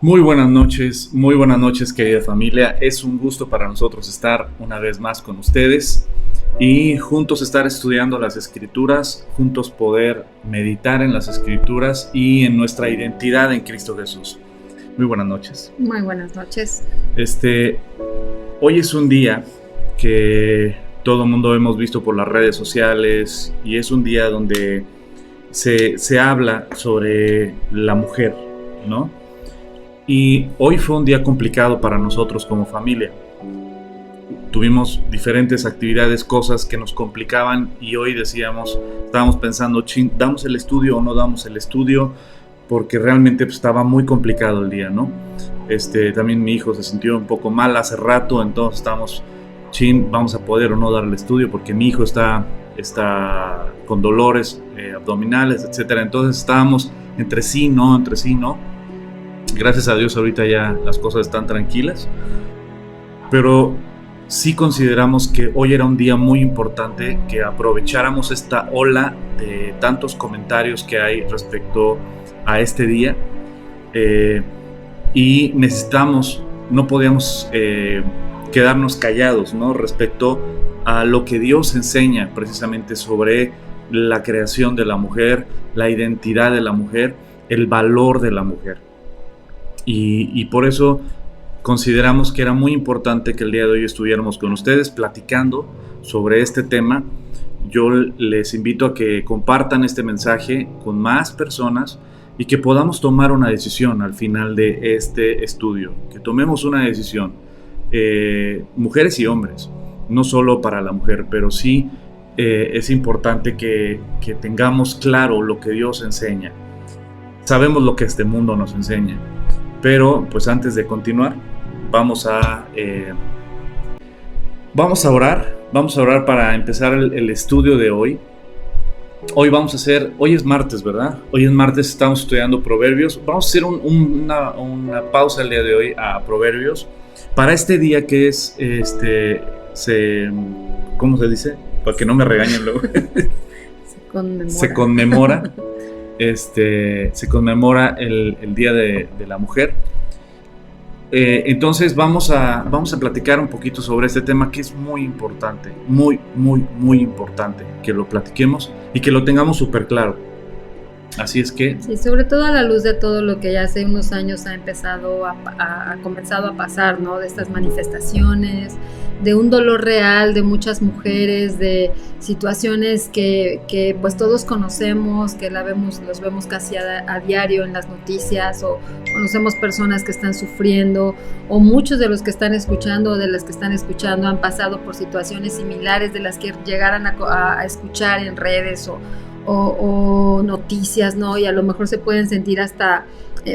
Muy buenas noches querida familia. Es un gusto para nosotros estar una vez más con ustedes y juntos estar estudiando las escrituras, juntos poder meditar en las escrituras y en nuestra identidad en Cristo Jesús. Muy buenas noches. Muy buenas noches. Este, Hoy es un día que todo el mundo hemos visto por las redes sociales y es un día donde se habla sobre la mujer, ¿no? Y hoy fue un día complicado para nosotros como familia. Tuvimos diferentes actividades, cosas que nos complicaban y hoy estábamos pensando, ¿damos el estudio o no damos el estudio? Porque realmente estaba muy complicado el día, ¿no? También mi hijo se sintió un poco mal hace rato, entonces ¿vamos a poder o no dar el estudio? Porque mi hijo está con dolores abdominales, etcétera. Entonces estábamos entre sí, no. Gracias a Dios ahorita ya las cosas están tranquilas, pero sí consideramos que hoy era un día muy importante que aprovecháramos esta ola de tantos comentarios que hay respecto a este día y no podíamos quedarnos callados, ¿no? Respecto a lo que Dios enseña precisamente sobre la creación de la mujer, la identidad de la mujer, el valor de la mujer. Y por eso consideramos que era muy importante que el día de hoy estuviéramos con ustedes platicando sobre este tema. Yo les invito a que compartan este mensaje con más personas y que podamos tomar una decisión al final de este estudio, que tomemos una decisión, mujeres y hombres, no solo para la mujer, pero sí es importante que tengamos claro lo que Dios enseña. Sabemos lo que este mundo nos enseña, pero pues antes de continuar vamos a orar para empezar el estudio de hoy. Hoy es martes, ¿verdad? Hoy es martes, estamos estudiando Proverbios. Vamos a hacer una pausa el día de hoy a Proverbios para este día que es ¿cómo se dice? Para que no me regañen luego. Se conmemora el Día de la Mujer. Entonces vamos a platicar un poquito sobre este tema que es muy importante, muy importante que lo platiquemos y que lo tengamos súper claro. Así es que... Sí, sobre todo a la luz de todo lo que ya hace unos años ha comenzado a pasar, ¿no? De estas manifestaciones, de un dolor real de muchas mujeres, de situaciones que pues todos conocemos, que los vemos casi a diario en las noticias, o conocemos personas que están sufriendo, o muchos de los que están escuchando o de las que están escuchando han pasado por situaciones similares de las que llegaran a escuchar en redes o noticias, ¿no? Y a lo mejor se pueden sentir hasta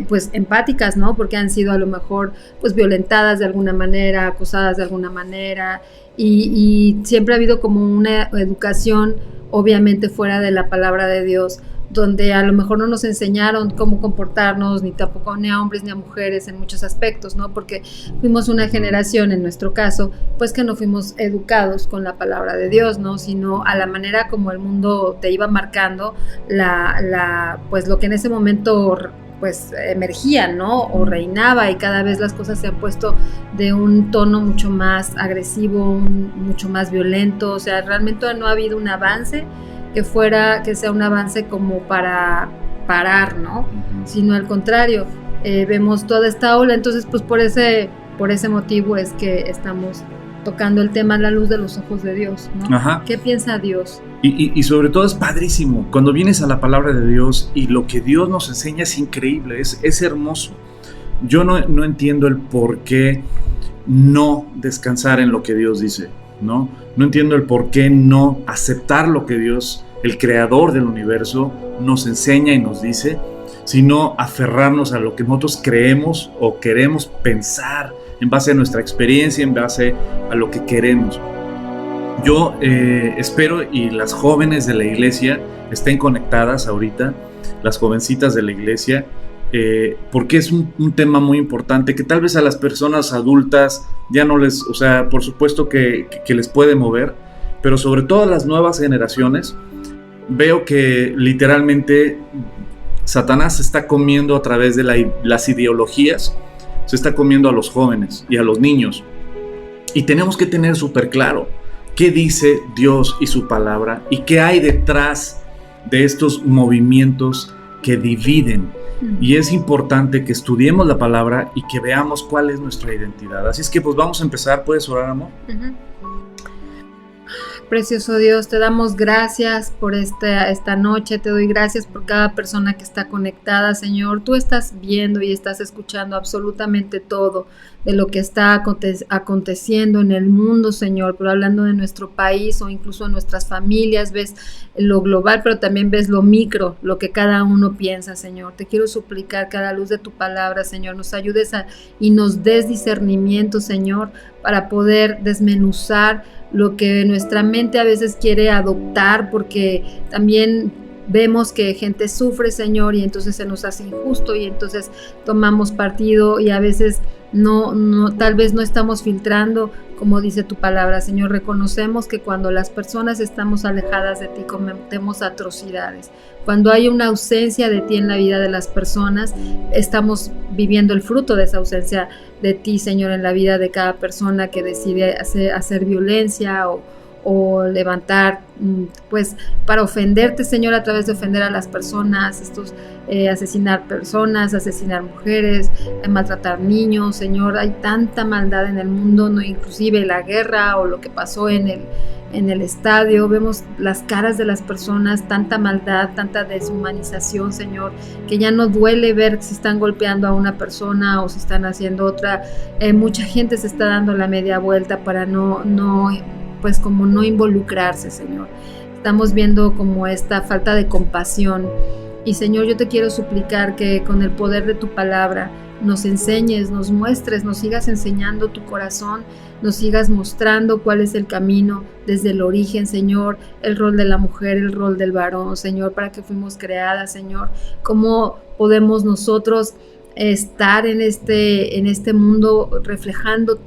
pues empáticas, ¿no? Porque han sido a lo mejor pues violentadas de alguna manera, acusadas de alguna manera, y siempre ha habido como una educación obviamente fuera de la palabra de Dios, donde a lo mejor no nos enseñaron cómo comportarnos, ni tampoco ni a hombres ni a mujeres en muchos aspectos, ¿no? Porque fuimos una generación, en nuestro caso, pues que no fuimos educados con la palabra de Dios, ¿no? Sino a la manera como el mundo te iba marcando pues lo que en ese momento pues emergía, ¿no? O reinaba, y cada vez las cosas se han puesto de un tono mucho más agresivo, mucho más violento. O sea, realmente no ha habido un avance que sea un avance como para parar, ¿no? Uh-huh. Sino al contrario, vemos toda esta ola. Entonces pues por ese motivo es que estamos tocando el tema a la luz de los ojos de Dios, ¿no? Ajá. ¿Qué piensa Dios? Y sobre todo es padrísimo cuando vienes a la palabra de Dios y lo que Dios nos enseña es increíble, es hermoso. Yo no entiendo el por qué no descansar en lo que Dios dice, ¿no? No entiendo el por qué no aceptar lo que Dios, el creador del universo, nos enseña y nos dice, sino aferrarnos a lo que nosotros creemos o queremos pensar en base a nuestra experiencia, en base a lo que queremos. Yo espero y las jóvenes de la iglesia estén conectadas ahorita, las jovencitas de la iglesia, porque es un tema muy importante que tal vez a las personas adultas ya no les, o sea, por supuesto que les puede mover, pero sobre todo a las nuevas generaciones, veo que literalmente Satanás se está comiendo a través de las ideologías, se está comiendo a los jóvenes y a los niños. Y tenemos que tener súper claro qué dice Dios y su palabra y qué hay detrás de estos movimientos que dividen. Y es importante que estudiemos la palabra y que veamos cuál es nuestra identidad. Así es que pues vamos a empezar. ¿Puedes orar, amor? Precioso Dios, te damos gracias por esta noche, te doy gracias por cada persona que está conectada, Señor. Tú estás viendo y estás escuchando absolutamente todo de lo que está aconteciendo en el mundo, Señor, pero hablando de nuestro país o incluso de nuestras familias, ves lo global, pero también ves lo micro, lo que cada uno piensa, Señor. Te quiero suplicar que a la luz de tu palabra, Señor, nos ayudes y nos des discernimiento, Señor, para poder desmenuzar lo que nuestra mente a veces quiere adoptar, porque también vemos que gente sufre, Señor, y entonces se nos hace injusto y entonces tomamos partido y a veces tal vez no estamos filtrando como dice tu palabra, Señor. Reconocemos que cuando las personas estamos alejadas de ti cometemos atrocidades. Cuando hay una ausencia de ti en la vida de las personas, estamos viviendo el fruto de esa ausencia de ti, Señor, en la vida de cada persona que decide hacer violencia o levantar, pues, para ofenderte, Señor, a través de ofender a las personas, asesinar personas, asesinar mujeres, maltratar niños, Señor. Hay tanta maldad en el mundo, no, inclusive la guerra o lo que pasó en el estadio, vemos las caras de las personas, tanta maldad, tanta deshumanización, Señor, que ya no duele ver si están golpeando a una persona o si están haciendo otra. Mucha gente se está dando la media vuelta para no involucrarse, Señor. Estamos viendo como esta falta de compasión. Y, Señor, yo te quiero suplicar que con el poder de tu palabra nos enseñes, nos muestres, nos sigas enseñando tu corazón, nos sigas mostrando cuál es el camino desde el origen, Señor, el rol de la mujer, el rol del varón, Señor, para que fuimos creadas, Señor. Cómo podemos nosotros estar en este mundo reflejando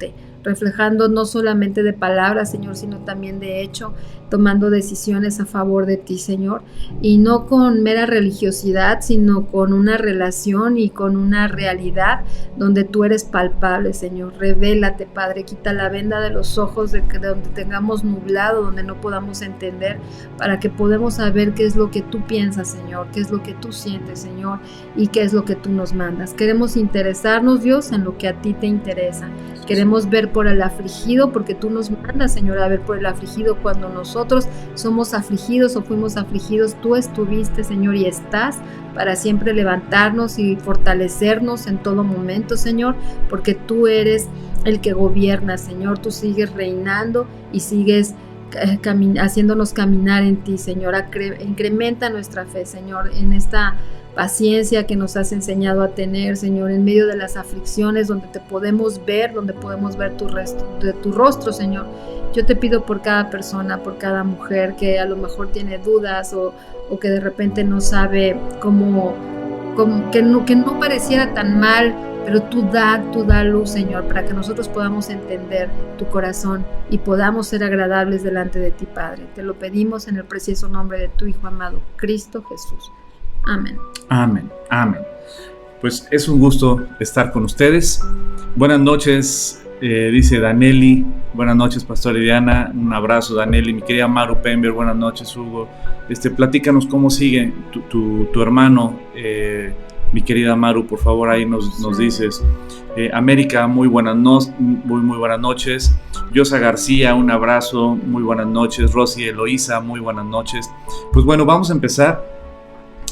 no solamente de palabras, Señor, sino también de hecho, tomando decisiones a favor de ti, Señor, y no con mera religiosidad, sino con una relación y con una realidad donde tú eres palpable, Señor. Revélate, Padre, quita la venda de los ojos de donde tengamos nublado, donde no podamos entender, para que podamos saber qué es lo que tú piensas, Señor, qué es lo que tú sientes, Señor, y qué es lo que tú nos mandas. Queremos interesarnos, Dios, en lo que a ti te interesa. Queremos ver por el afligido, porque tú nos mandas, Señor, a ver por el afligido. Cuando nosotros somos afligidos o fuimos afligidos, tú estuviste, Señor, y estás para siempre levantarnos y fortalecernos en todo momento, Señor, porque tú eres el que gobierna, Señor. Tú sigues reinando y sigues haciéndonos caminar en ti, Señor. Incrementa nuestra fe, Señor, en esta paciencia que nos has enseñado a tener, Señor, en medio de las aflicciones donde te podemos ver, tu rostro, Señor. Yo te pido por cada persona, por cada mujer que a lo mejor tiene dudas o que de repente no sabe que no pareciera tan mal, pero tú da luz, Señor, para que nosotros podamos entender tu corazón y podamos ser agradables delante de ti, Padre. Te lo pedimos en el precioso nombre de tu Hijo amado, Cristo Jesús. Amén. Amén, amén. Pues es un gusto estar con ustedes. Buenas noches, dice Danelli. Buenas noches, Pastor Diana. Un abrazo, Danelli. Mi querida Maru Pember, buenas noches, Hugo. Platícanos cómo sigue tu hermano, mi querida Maru, por favor, ahí nos dices. América, muy buenas noches. Yosa García, un abrazo, muy buenas noches. Rosy Eloísa, muy buenas noches. Pues bueno, vamos a empezar.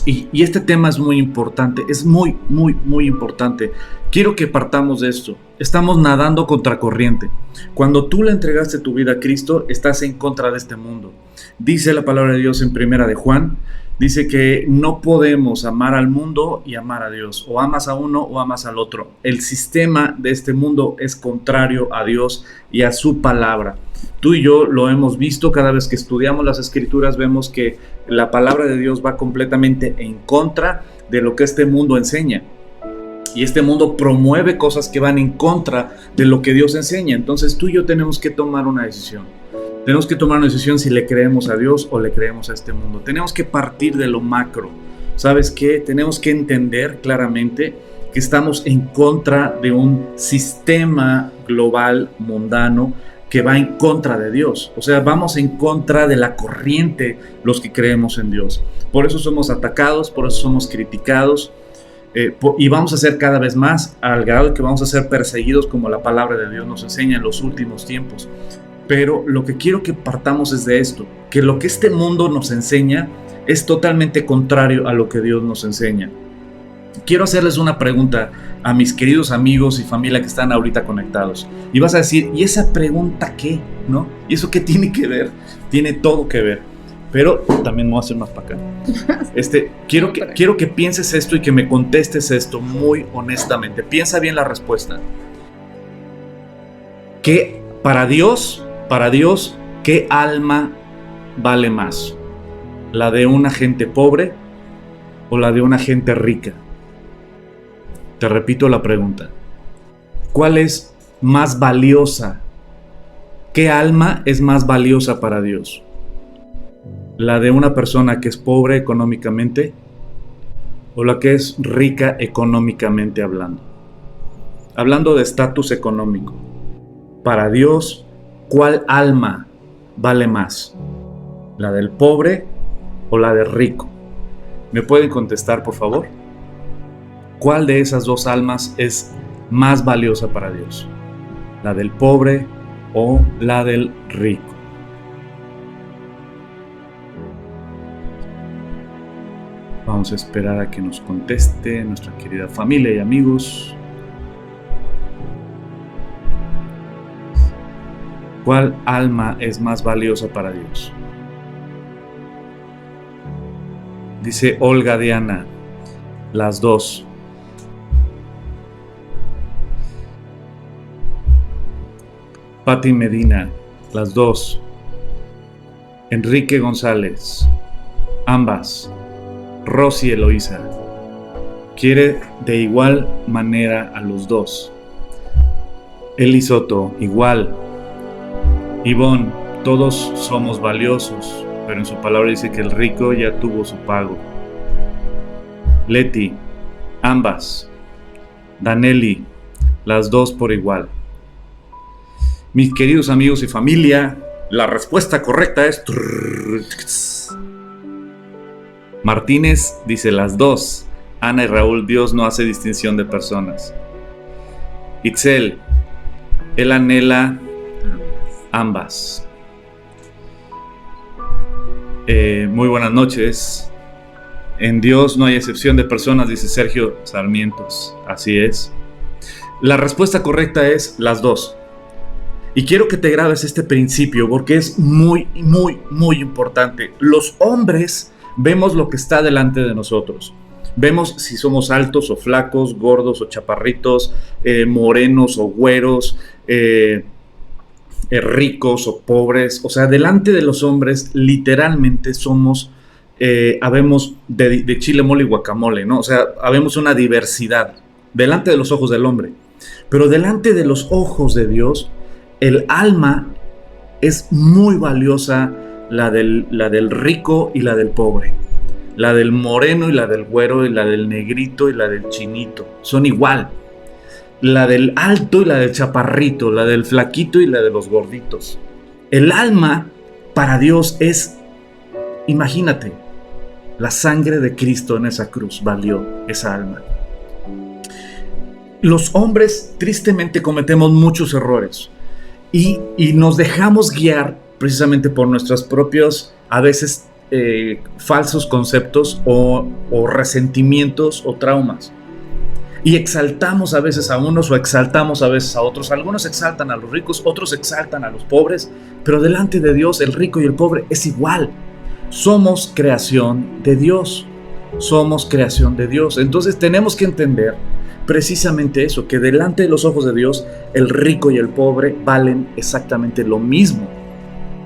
Y este tema es muy importante, es muy, muy, muy importante. Quiero que partamos de esto. Estamos nadando contra corriente. Cuando tú le entregaste tu vida a Cristo, estás en contra de este mundo. Dice la palabra de Dios en Primera de Juan, dice que no podemos amar al mundo y amar a Dios. O amas a uno o amas al otro. El sistema de este mundo es contrario a Dios y a su palabra. Tú y yo lo hemos visto cada vez que estudiamos las Escrituras, vemos que la palabra de Dios va completamente en contra de lo que este mundo enseña. Y este mundo promueve cosas que van en contra de lo que Dios enseña. Entonces tú y yo tenemos que tomar una decisión. Tenemos que tomar una decisión si le creemos a Dios o le creemos a este mundo. Tenemos que partir de lo macro. ¿Sabes qué? Tenemos que entender claramente que estamos en contra de un sistema global mundano que va en contra de Dios. O sea, vamos en contra de la corriente los que creemos en Dios. Por eso somos atacados, por eso somos criticados, y vamos a ser cada vez más, al grado de que vamos a ser perseguidos, como la palabra de Dios nos enseña en los últimos tiempos. Pero lo que quiero que partamos es de esto, que lo que este mundo nos enseña es totalmente contrario a lo que Dios nos enseña. Quiero hacerles una pregunta a mis queridos amigos y familia que están ahorita conectados. Y vas a decir, ¿y esa pregunta qué? ¿No? ¿Y eso qué tiene que ver? Tiene todo que ver. Pero también me voy a hacer más para acá. Quiero que pienses esto y que me contestes esto muy honestamente. Piensa bien la respuesta. ¿Qué para Dios, qué alma vale más? ¿La de una gente pobre o la de una gente rica? Te repito la pregunta. ¿Cuál es más valiosa? ¿Qué alma es más valiosa para Dios? ¿La de una persona que es pobre económicamente o la que es rica económicamente hablando? Hablando de estatus económico. Para Dios, ¿cuál alma vale más? ¿La del pobre o la del rico? ¿Me pueden contestar, por favor? ¿Cuál de esas dos almas es más valiosa para Dios? ¿La del pobre o la del rico? Vamos a esperar a que nos conteste nuestra querida familia y amigos. ¿Cuál alma es más valiosa para Dios? Dice Olga Diana, las dos. Pati Medina, las dos. Enrique González, ambas. Rosy Eloísa, quiere de igual manera a los dos. Eli Soto, igual. Ivonne, todos somos valiosos, pero en su palabra dice que el rico ya tuvo su pago. Leti, ambas. Danelli, las dos por igual. Mis queridos amigos y familia, la respuesta correcta es... Martínez dice las dos. Ana y Raúl, Dios no hace distinción de personas. Itzel, él anhela ambas. Muy buenas noches. En Dios no hay excepción de personas, dice Sergio Sarmientos. Así es. La respuesta correcta es las dos. Y quiero que te grabes este principio porque es muy, muy, muy importante. Los hombres vemos lo que está delante de nosotros. Vemos si somos altos o flacos, gordos o chaparritos, morenos o güeros, ricos o pobres. O sea, delante de los hombres literalmente somos, habemos de chile, mole y guacamole, ¿no? O sea, habemos una diversidad delante de los ojos del hombre. Pero delante de los ojos de Dios, el alma es muy valiosa. La del rico y la del pobre, la del moreno y la del güero y la del negrito y la del chinito, son igual. La del alto y la del chaparrito, la del flaquito y la de los gorditos. El alma para Dios es, imagínate, la sangre de Cristo en esa cruz valió esa alma. Los hombres tristemente cometemos muchos errores y nos dejamos guiar precisamente por nuestros propios, a veces falsos conceptos o resentimientos o traumas. Y exaltamos a veces a unos o exaltamos a veces a otros. Algunos exaltan a los ricos, otros exaltan a los pobres, pero delante de Dios el rico y el pobre es igual. Somos creación de Dios. Somos creación de Dios. Entonces tenemos que entender precisamente eso, que delante de los ojos de Dios el rico y el pobre valen exactamente lo mismo.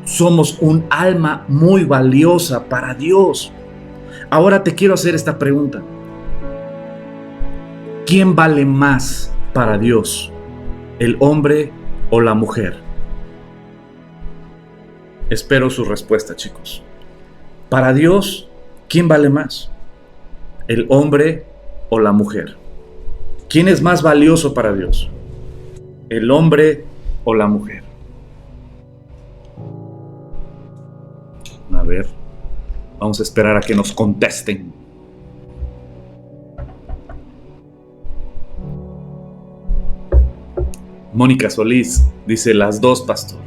Somos un alma muy valiosa para Dios. Ahora te quiero hacer esta pregunta. ¿Quién vale más para Dios? ¿El hombre o la mujer? Espero su respuesta, chicos. Para Dios, ¿quién vale más? ¿El hombre o la mujer? ¿Quién es más valioso para Dios? ¿El hombre o la mujer? A ver, vamos a esperar a que nos contesten. Mónica Solís dice las dos, pastor.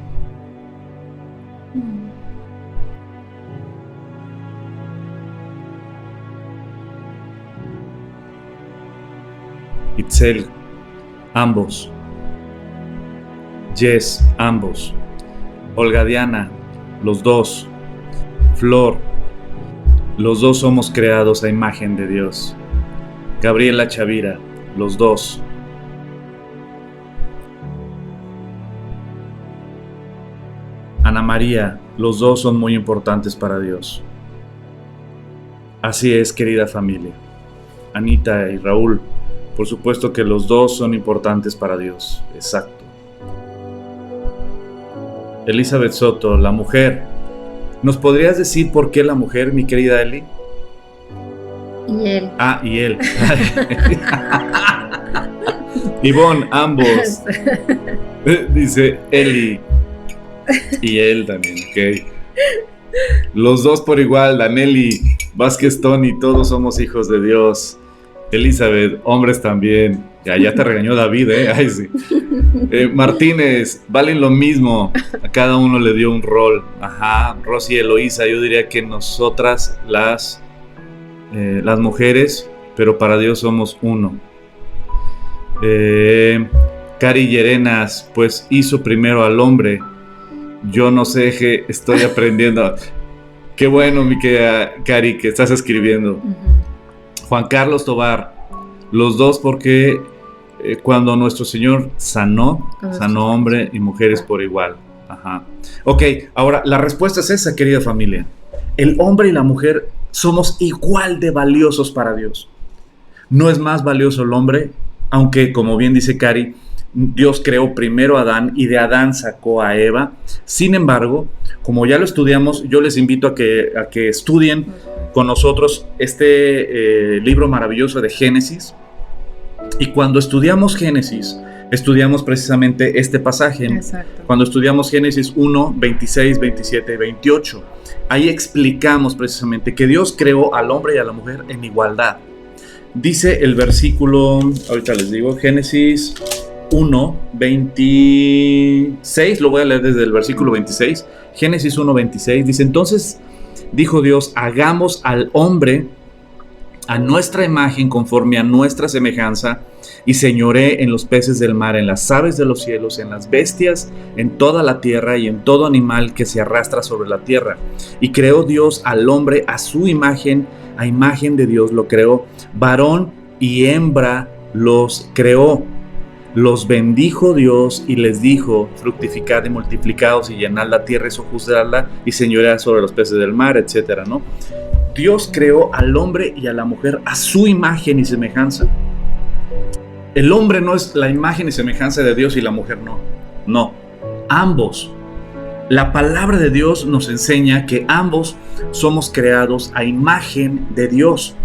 Itzel, ambos. Jess, ambos. Olga Diana, los dos. Flor, los dos somos creados a imagen de Dios. Gabriela Chavira, los dos. Ana María, los dos son muy importantes para Dios. Así es, querida familia. Anita y Raúl, por supuesto que los dos son importantes para Dios. Exacto. Elizabeth Soto, la mujer. ¿Nos podrías decir por qué la mujer, mi querida Eli? Y él. Ah, y él. Ivonne, ambos. Dice Eli. Y él también, ok. Los dos por igual, Danelli, Vázquez, Tony, todos somos hijos de Dios. Elizabeth, hombres también. Ya te regañó David, Ay, sí. Martínez, valen lo mismo. A cada uno le dio un rol. Ajá, Rosy, Eloísa, yo diría que nosotras las mujeres, pero para Dios somos uno. Cari Llerenas, pues hizo primero al hombre. Yo no sé qué estoy aprendiendo. Qué bueno, mi querida Cari, que estás escribiendo. Juan Carlos Tobar, los dos porque cuando nuestro Señor sanó hombre y mujeres por igual. Ajá. Ok, ahora la respuesta es esa, querida familia. El hombre y la mujer somos igual de valiosos para Dios. No es más valioso el hombre, aunque como bien dice Cari, Dios creó primero a Adán y de Adán sacó a Eva. Sin embargo, como ya lo estudiamos, yo les invito a que estudien con nosotros este libro maravilloso de Génesis. Y cuando estudiamos Génesis, estudiamos precisamente este pasaje. Exacto. Cuando estudiamos Génesis 1, 26, 27 y 28, ahí explicamos precisamente que Dios creó al hombre y a la mujer en igualdad. Dice el versículo, ahorita les digo, Génesis 1, 26, lo voy a leer desde el versículo 26. Génesis 1, 26 dice: entonces dijo Dios, hagamos al hombre a nuestra imagen, conforme a nuestra semejanza, y señoree en los peces del mar, en las aves de los cielos, en las bestias, en toda la tierra y en todo animal que se arrastra sobre la tierra. Y creó Dios al hombre a su imagen, a imagen de Dios lo creó, varón y hembra los creó. Los bendijo Dios y les dijo: fructificad y multiplicaos y llenad la tierra y sojuzgadla y señoread sobre los peces del mar, etcétera, ¿no? Dios creó al hombre y a la mujer a su imagen y semejanza. El hombre no es la imagen y semejanza de Dios y la mujer no, ambos. La palabra de Dios nos enseña que ambos somos creados a imagen de Dios.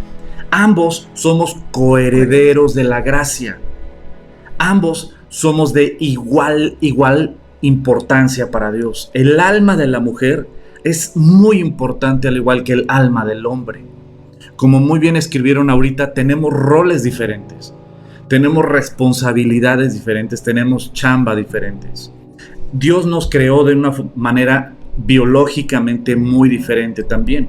Ambos somos coherederos de la gracia. Ambos somos de igual importancia para Dios. El alma de la mujer es muy importante, al igual que el alma del hombre. Como muy bien escribieron ahorita, tenemos roles diferentes, tenemos responsabilidades diferentes, tenemos chamba diferentes. Dios nos creó de una manera biológicamente muy diferente también.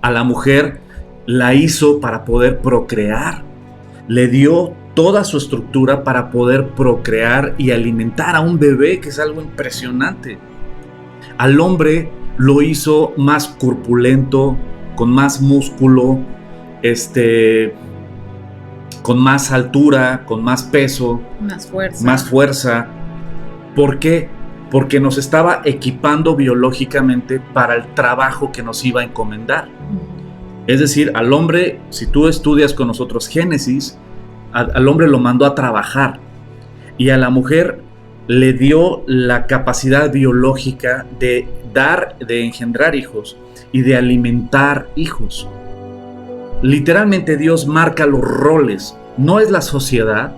A la mujer la hizo para poder procrear, le dio toda su estructura para poder procrear y alimentar a un bebé, que es algo impresionante. Al hombre lo hizo más corpulento, con más músculo, con más altura, con más peso, más fuerza. ¿Por qué? Porque nos estaba equipando biológicamente para el trabajo que nos iba a encomendar. Es decir, al hombre, si tú estudias con nosotros Génesis, al hombre lo mandó a trabajar y a la mujer le dio la capacidad biológica de engendrar hijos y de alimentar hijos. literalmente Dios marca los roles, no es la sociedad,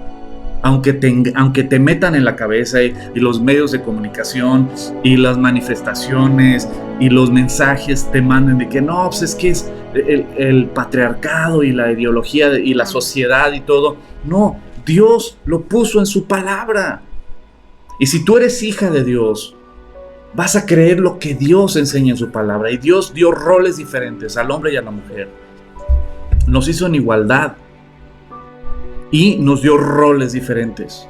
aunque te metan en la cabeza y los medios de comunicación y las manifestaciones y los mensajes te manden de que no, pues es que es el patriarcado y la ideología y la sociedad y todo. No, Dios lo puso en su palabra. Y si tú eres hija de Dios, vas a creer lo que Dios enseña en su palabra. Y Dios dio roles diferentes al hombre y a la mujer. Nos hizo en igualdad. Y nos dio roles diferentes.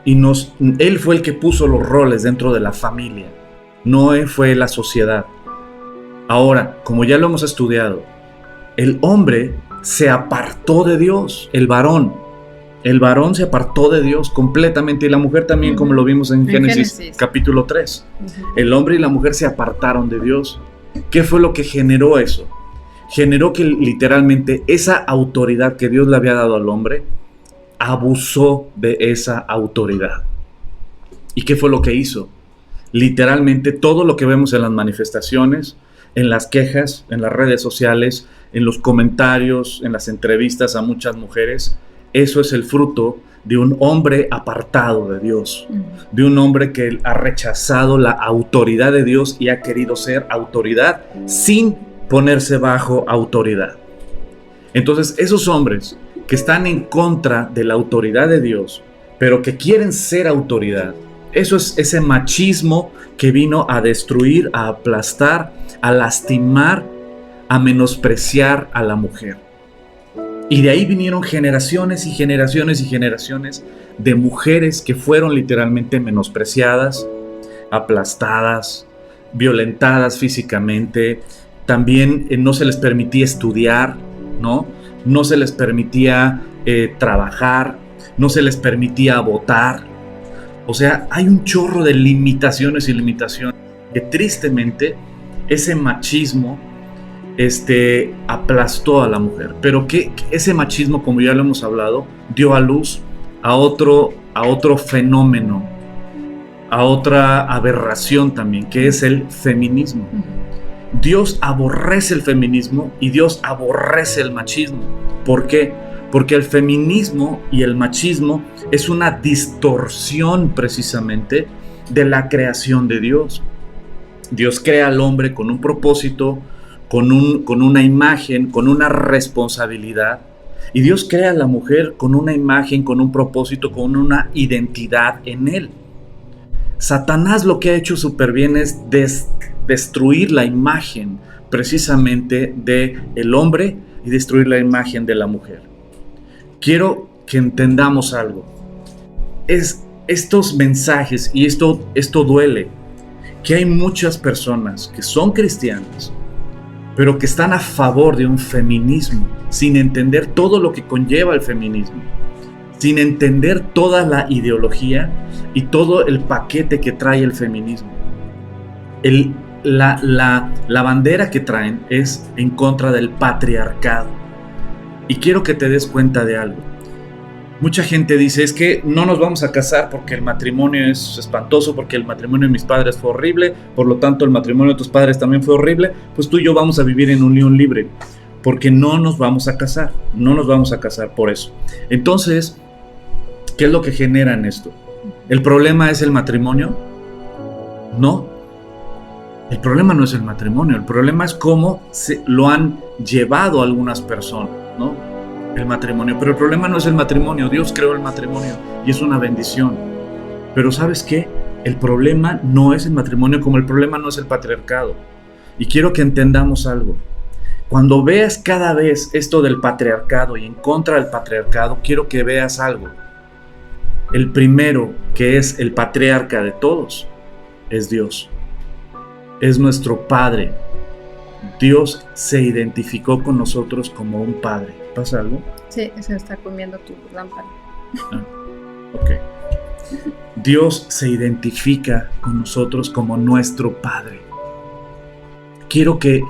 Él fue el que puso los roles dentro de la familia. No fue la sociedad. Ahora, como ya lo hemos estudiado, el hombre se apartó de Dios, el varón se apartó de Dios completamente, y la mujer también, como lo vimos en Génesis capítulo 3. El hombre y la mujer se apartaron de Dios. ¿Qué fue lo que generó eso? Generó que literalmente esa autoridad que Dios le había dado al hombre, abusó de esa autoridad. ¿Y qué fue lo que hizo? Literalmente todo lo que vemos en las manifestaciones, en las quejas, en las redes sociales, en los comentarios, en las entrevistas a muchas mujeres, eso es el fruto de un hombre apartado de Dios, de un hombre que ha rechazado la autoridad de Dios y ha querido ser autoridad sin ponerse bajo autoridad. Entonces, esos hombres que están en contra de la autoridad de Dios, pero que quieren ser autoridad, eso es ese machismo que vino a destruir, a aplastar, a lastimar, a menospreciar a la mujer. Y de ahí vinieron generaciones y generaciones y generaciones de mujeres que fueron literalmente menospreciadas, aplastadas, violentadas físicamente. También no se les permitía estudiar, no se les permitía trabajar, no se les permitía votar. O sea, hay un chorro de limitaciones y limitaciones que tristemente ese machismo aplastó a la mujer. Pero que ese machismo, como ya lo hemos hablado, dio a luz a otro fenómeno, a otra aberración también, que es el feminismo. Dios aborrece el feminismo y Dios aborrece el machismo. ¿Por qué? Porque el feminismo y el machismo es una distorsión precisamente de la creación de Dios. Dios crea al hombre con un propósito, con una imagen, con una responsabilidad. Y Dios crea a la mujer con una imagen, con un propósito, con una identidad en él. Satanás lo que ha hecho súper bien es destruir la imagen precisamente del hombre y destruir la imagen de la mujer. Quiero que entendamos algo. Estos mensajes, y esto duele, que hay muchas personas que son cristianas, pero que están a favor de un feminismo, sin entender todo lo que conlleva el feminismo, sin entender toda la ideología y todo el paquete que trae el feminismo. La bandera que traen es en contra del patriarcado. Y quiero que te des cuenta de algo. Mucha gente dice, es que no nos vamos a casar porque el matrimonio es espantoso, porque el matrimonio de mis padres fue horrible, por lo tanto el matrimonio de tus padres también fue horrible, pues tú y yo vamos a vivir en unión libre, porque no nos vamos a casar por eso. Entonces, ¿qué es lo que genera en esto? ¿El problema es el matrimonio? No. El problema no es el matrimonio, el problema es cómo lo han llevado algunas personas, ¿no? El matrimonio, pero el problema no es el matrimonio. Dios creó el matrimonio y es una bendición. Pero ¿sabes qué? El problema no es el matrimonio, como el problema no es el patriarcado. Y quiero que entendamos algo. Cuando veas cada vez esto del patriarcado y en contra del patriarcado, quiero que veas algo. El primero, que es el patriarca de todos, es Dios. Es nuestro Padre. Dios se identificó con nosotros como un Padre. ¿Pasa algo? Sí, se está comiendo tu lámpara. Ok. Dios se identifica con nosotros como nuestro Padre. Quiero que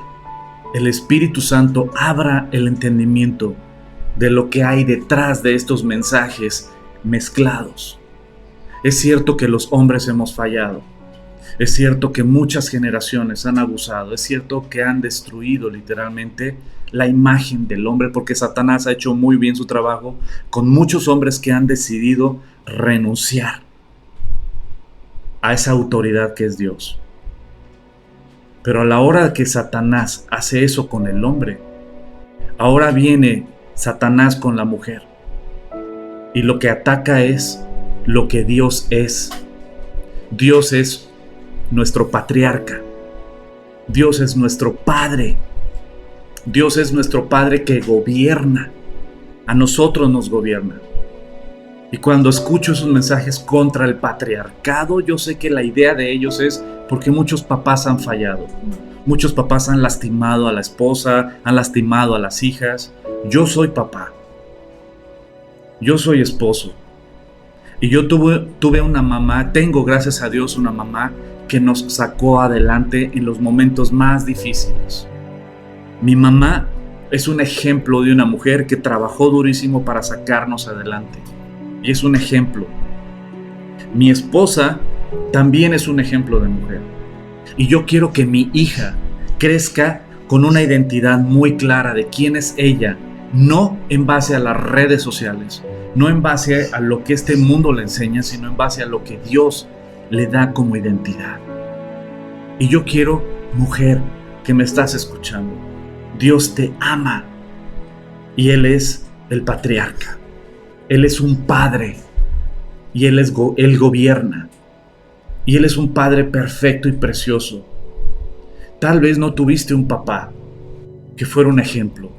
el Espíritu Santo abra el entendimiento de lo que hay detrás de estos mensajes mezclados. Es cierto que los hombres hemos fallado. Es cierto que muchas generaciones han abusado, es cierto que han destruido literalmente la imagen del hombre, porque Satanás ha hecho muy bien su trabajo con muchos hombres que han decidido renunciar a esa autoridad que es Dios. Pero a la hora que Satanás hace eso con el hombre, ahora viene Satanás con la mujer. Y lo que ataca es lo que Dios es. Dios es nuestro patriarca. Dios es nuestro Padre. Dios es nuestro Padre que gobierna. A nosotros nos gobierna. Y cuando escucho esos mensajes contra el patriarcado, yo sé que la idea de ellos es porque muchos papás han fallado. Muchos papás han lastimado a la esposa, han lastimado a las hijas. Yo soy papá. Yo soy esposo. Y yo tuve una mamá, tengo gracias a Dios una mamá que nos sacó adelante en los momentos más difíciles. Mi mamá es un ejemplo de una mujer que trabajó durísimo para sacarnos adelante. Y es un ejemplo. Mi esposa también es un ejemplo de mujer. Y yo quiero que mi hija crezca con una identidad muy clara de quién es ella, no en base a las redes sociales, no en base a lo que este mundo le enseña, sino en base a lo que Dios le da como identidad. Y yo quiero, mujer, que me estás escuchando, Dios te ama y Él es el patriarca. Él es un padre y Él gobierna. Y Él es un padre perfecto y precioso. Tal vez no tuviste un papá que fuera un ejemplo,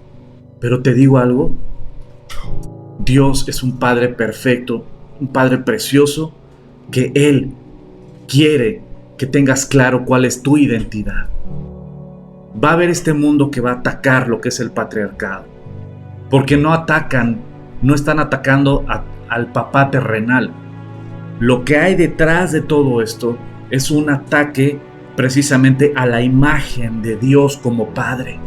pero te digo algo, Dios es un padre perfecto, un padre precioso, que Él quiere que tengas claro cuál es tu identidad. Va a haber este mundo que va a atacar lo que es el patriarcado, porque no están atacando al papá terrenal. Lo que hay detrás de todo esto es un ataque precisamente a la imagen de Dios como Padre.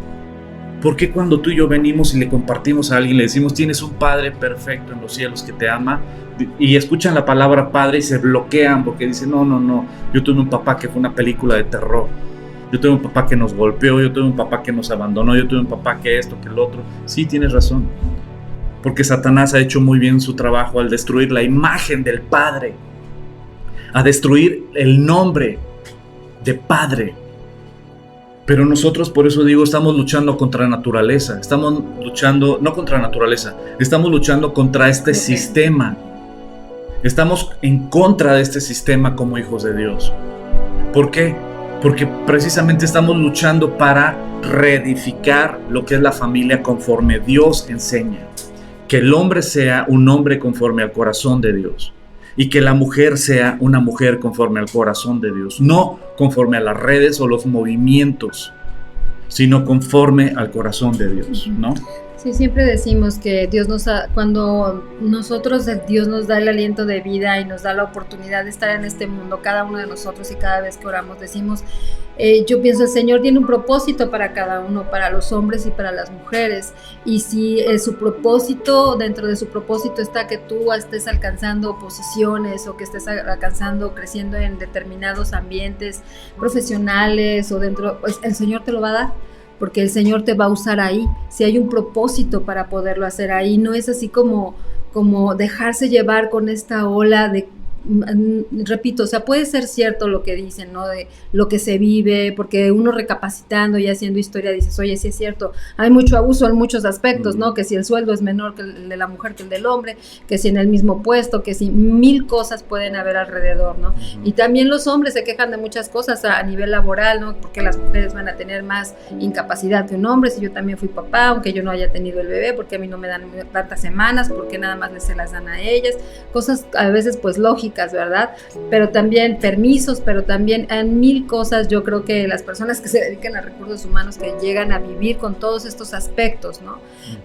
Porque cuando tú y yo venimos y le compartimos a alguien, le decimos, tienes un Padre perfecto en los cielos que te ama, y escuchan la palabra Padre y se bloquean porque dicen, no, yo tuve un papá que fue una película de terror, yo tuve un papá que nos golpeó, yo tuve un papá que nos abandonó, yo tuve un papá que esto, que el otro. Sí, tienes razón, porque Satanás ha hecho muy bien su trabajo al destruir la imagen del Padre, a destruir el nombre de Padre. Pero nosotros, por eso digo, estamos luchando contra la naturaleza, estamos luchando, no contra la naturaleza, estamos luchando contra este sistema, estamos en contra de este sistema como hijos de Dios. ¿Por qué? Porque precisamente estamos luchando para reedificar lo que es la familia conforme Dios enseña, que el hombre sea un hombre conforme al corazón de Dios. Y que la mujer sea una mujer conforme al corazón de Dios, no conforme a las redes o los movimientos, sino conforme al corazón de Dios, ¿no? Sí, siempre decimos que cuando Dios nos da el aliento de vida y nos da la oportunidad de estar en este mundo, cada uno de nosotros, y cada vez que oramos decimos, yo pienso, el Señor tiene un propósito para cada uno, para los hombres y para las mujeres, y si su propósito, dentro de su propósito está que tú estés alcanzando posiciones o que estés creciendo en determinados ambientes profesionales o dentro, pues el Señor te lo va a dar, porque el Señor te va a usar ahí. Si hay un propósito para poderlo hacer ahí, no es así como dejarse llevar con esta ola de, repito, o sea, puede ser cierto lo que dicen, ¿no? De lo que se vive, porque uno recapacitando y haciendo historia dices, oye, sí es cierto, hay mucho abuso en muchos aspectos, ¿no? Que si el sueldo es menor que el de la mujer que el del hombre, que si en el mismo puesto, que si 1000 cosas pueden haber alrededor, ¿no? Y también los hombres se quejan de muchas cosas a nivel laboral, ¿no? Porque las mujeres van a tener más incapacidad que un hombre. Si yo también fui papá, aunque yo no haya tenido el bebé, porque a mí no me dan tantas semanas, porque nada más se las dan a ellas, cosas a veces pues lógicas, ¿verdad? Pero también permisos, pero también en 1000 cosas. Yo creo que las personas que se dedican a recursos humanos que llegan a vivir con todos estos aspectos, ¿no?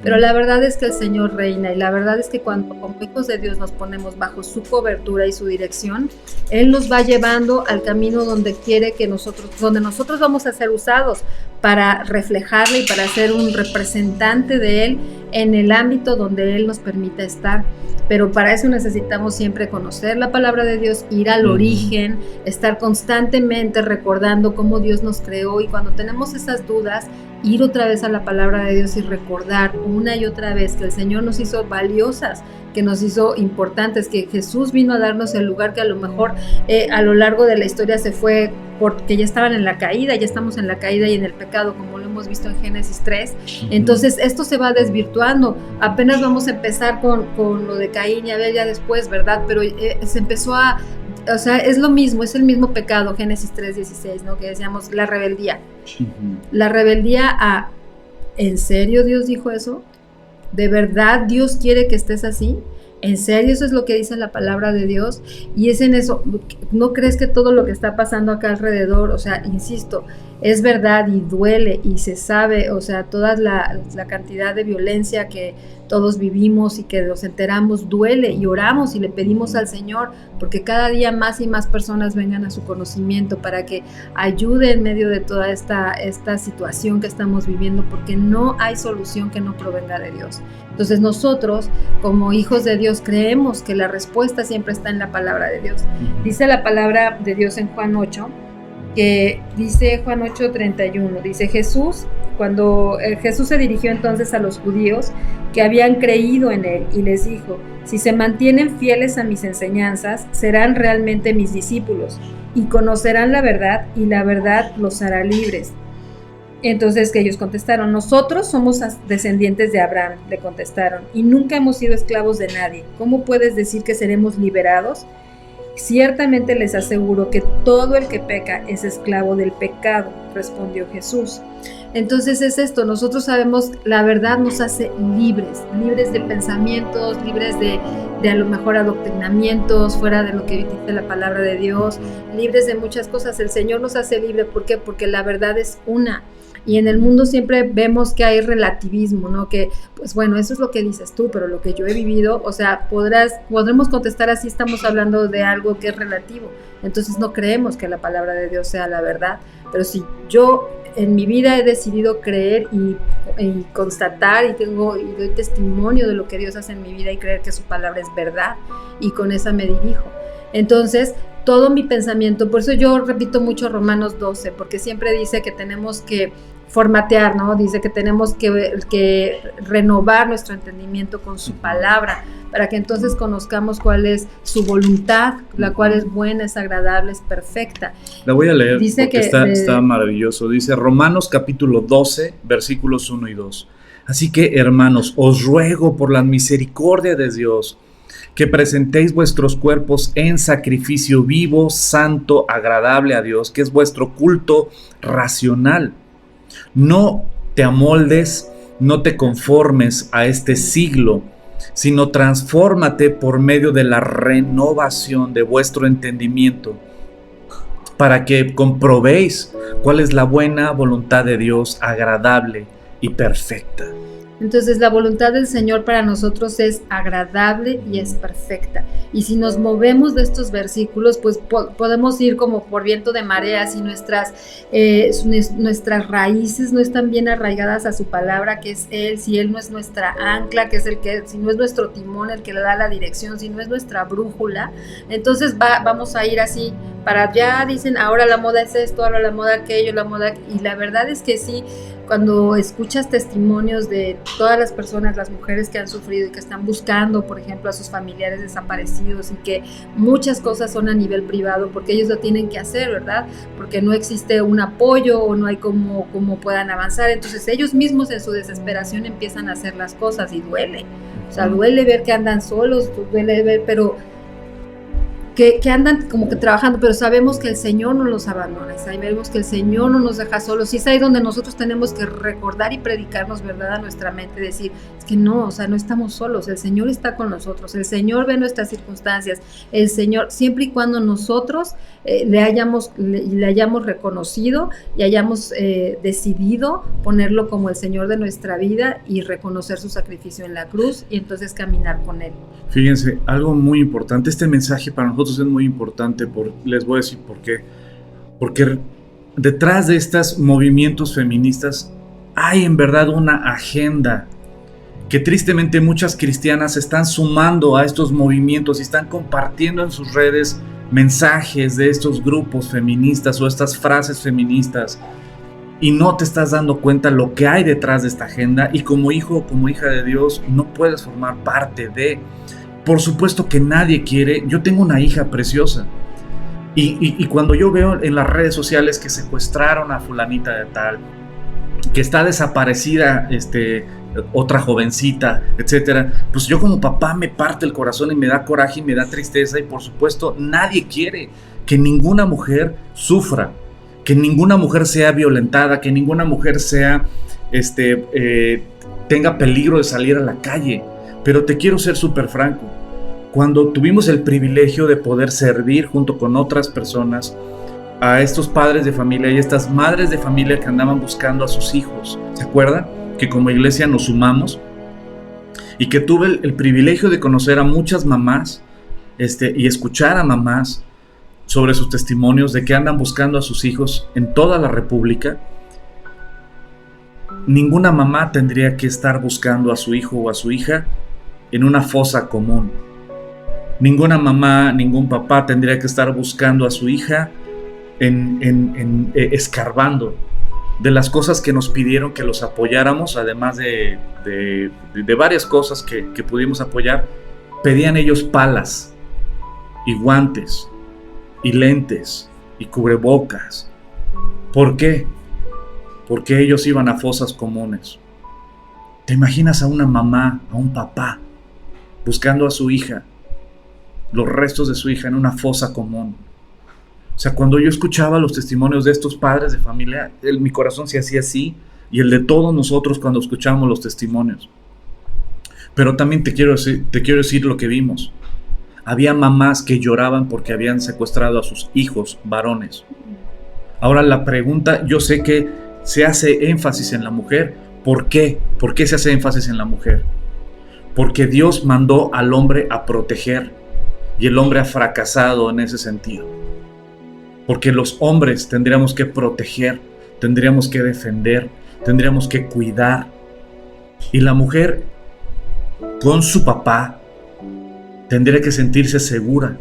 Pero la verdad es que el Señor reina, y la verdad es que cuando como hijos de Dios nos ponemos bajo su cobertura y su dirección, Él nos va llevando al camino donde quiere donde nosotros vamos a ser usados para reflejarle y para ser un representante de Él en el ámbito donde Él nos permita estar. Pero para eso necesitamos siempre conocer la palabra de Dios, ir al origen, estar constantemente recordando cómo Dios nos creó, y cuando tenemos esas dudas, ir otra vez a la palabra de Dios y recordar una y otra vez que el Señor nos hizo valiosas, que nos hizo importantes, que Jesús vino a darnos el lugar que a lo mejor a lo largo de la historia se fue porque ya estaban en la caída, ya estamos en la caída y en el pecado, como lo hemos visto en Génesis 3. Entonces esto se va desvirtuando. Apenas vamos a empezar con lo de Caín y Abel ya después, ¿verdad? Pero se empezó a... O sea, es lo mismo, es el mismo pecado, Génesis 3:16, ¿no? Que decíamos, la rebeldía. La rebeldía a... ¿En serio Dios dijo eso? ¿De verdad Dios quiere que estés así? ¿En serio eso es lo que dice la palabra de Dios? Y es en eso, ¿no crees que todo lo que está pasando acá alrededor, o sea, insisto, es verdad y duele y se sabe, o sea, toda la cantidad de violencia que todos vivimos y que nos enteramos duele, y oramos y le pedimos al Señor porque cada día más y más personas vengan a su conocimiento para que ayude en medio de toda esta situación que estamos viviendo, porque no hay solución que no provenga de Dios. Entonces nosotros, como hijos de Dios, creemos que la respuesta siempre está en la palabra de Dios. Dice la palabra de Dios en Juan 8, que dice Juan 8:31, dice cuando Jesús se dirigió entonces a los judíos que habían creído en él y les dijo: si se mantienen fieles a mis enseñanzas, serán realmente mis discípulos y conocerán la verdad, y la verdad los hará libres. Entonces que ellos contestaron: nosotros somos descendientes de Abraham, le contestaron, y nunca hemos sido esclavos de nadie. ¿Cómo puedes decir que seremos liberados? Ciertamente les aseguro que todo el que peca es esclavo del pecado, respondió Jesús. Entonces es esto, nosotros sabemos, la verdad nos hace libres de pensamientos, libres de a lo mejor adoctrinamientos fuera de lo que dice la palabra de Dios, libres de muchas cosas. El Señor nos hace libre, ¿por qué? Porque la verdad es una. Y en el mundo siempre vemos que hay relativismo, ¿no? Que, pues bueno, eso es lo que dices tú, pero lo que yo he vivido, o sea, podremos contestar así, estamos hablando de algo que es relativo. Entonces no creemos que la palabra de Dios sea la verdad. Pero si yo en mi vida he decidido creer y constatar y doy testimonio de lo que Dios hace en mi vida y creer que su palabra es verdad, y con esa me dirijo. Entonces, todo mi pensamiento, por eso yo repito mucho Romanos 12, porque siempre dice que tenemos que formatear, ¿no? Dice que tenemos que renovar nuestro entendimiento con su palabra, para que entonces conozcamos cuál es su voluntad, la cual es buena, es agradable, es perfecta. La voy a leer, dice porque está maravilloso. Dice Romanos capítulo 12, versículos 1 y 2. Así que, hermanos, os ruego por la misericordia de Dios, que presentéis vuestros cuerpos en sacrificio vivo, santo, agradable a Dios, que es vuestro culto racional. No te amoldes, no te conformes a este siglo, sino transfórmate por medio de la renovación de vuestro entendimiento, para que comprobéis cuál es la buena voluntad de Dios, agradable y perfecta. Entonces la voluntad del Señor para nosotros es agradable y es perfecta. Y si nos movemos de estos versículos, pues podemos ir como por viento de marea. Si nuestras raíces no están bien arraigadas a su palabra, que es Él, si Él no es nuestra ancla, que es si no es nuestro timón el que le da la dirección, si no es nuestra brújula, entonces vamos a ir así para allá. Dicen, ahora la moda es esto, ahora la moda aquello, y la verdad es que sí. Cuando escuchas testimonios de todas las personas, las mujeres que han sufrido y que están buscando, por ejemplo, a sus familiares desaparecidos, y que muchas cosas son a nivel privado porque ellos lo tienen que hacer, ¿verdad? Porque no existe un apoyo o no hay cómo puedan avanzar. Entonces ellos mismos en su desesperación empiezan a hacer las cosas y duele. O sea, duele ver que andan solos, duele ver, pero que andan como que trabajando, pero sabemos que el Señor no los abandona, sabemos que el Señor no nos deja solos, y es ahí donde nosotros tenemos que recordar y predicarnos verdad a nuestra mente, decir, es que no, o sea, no estamos solos, el Señor está con nosotros, el Señor ve nuestras circunstancias, el Señor, siempre y cuando nosotros le hayamos reconocido y hayamos decidido ponerlo como el Señor de nuestra vida y reconocer su sacrificio en la cruz, y entonces caminar con Él. Fíjense, algo muy importante, este mensaje para nosotros es muy importante, les voy a decir por qué. Porque detrás de estos movimientos feministas hay en verdad una agenda que tristemente muchas cristianas se están sumando a estos movimientos y están compartiendo en sus redes mensajes de estos grupos feministas o estas frases feministas, y no te estás dando cuenta lo que hay detrás de esta agenda, y como hijo o como hija de Dios no puedes formar parte de. Por supuesto que nadie quiere. Yo tengo una hija preciosa y cuando yo veo en las redes sociales que secuestraron a fulanita de tal, que está desaparecida otra jovencita, etcétera, pues yo como papá me parte el corazón y me da coraje y me da tristeza, y por supuesto nadie quiere que ninguna mujer sufra, que ninguna mujer sea violentada, que ninguna mujer sea tenga peligro de salir a la calle. Pero te quiero ser súper franco, cuando tuvimos el privilegio de poder servir junto con otras personas a estos padres de familia y estas madres de familia que andaban buscando a sus hijos, ¿se acuerdan? Que como iglesia nos sumamos y que tuve el privilegio de conocer a muchas mamás y escuchar a mamás sobre sus testimonios de que andan buscando a sus hijos en toda la República. Ninguna mamá tendría que estar buscando a su hijo o a su hija en una fosa común. Ninguna mamá, ningún papá tendría que estar buscando a su hija escarbando de las cosas que nos pidieron que los apoyáramos, además de varias cosas que pudimos apoyar. Pedían ellos palas y guantes y lentes y cubrebocas. ¿Por qué? Porque ellos iban a fosas comunes. ¿Te imaginas a una mamá, a un papá, buscando a su hija, los restos de su hija en una fosa común? O sea, cuando yo escuchaba los testimonios de estos padres de familia, mi corazón se hacía así, y el de todos nosotros cuando escuchamos los testimonios. Pero también te quiero decir lo que vimos. Había mamás que lloraban porque habían secuestrado a sus hijos varones. Ahora la pregunta, yo sé que se hace énfasis en la mujer. ¿Por qué? ¿Por qué se hace énfasis en la mujer? Porque Dios mandó al hombre a proteger, y el hombre ha fracasado en ese sentido. Porque los hombres tendríamos que proteger, tendríamos que defender, tendríamos que cuidar. Y la mujer, con su papá, tendría que sentirse segura,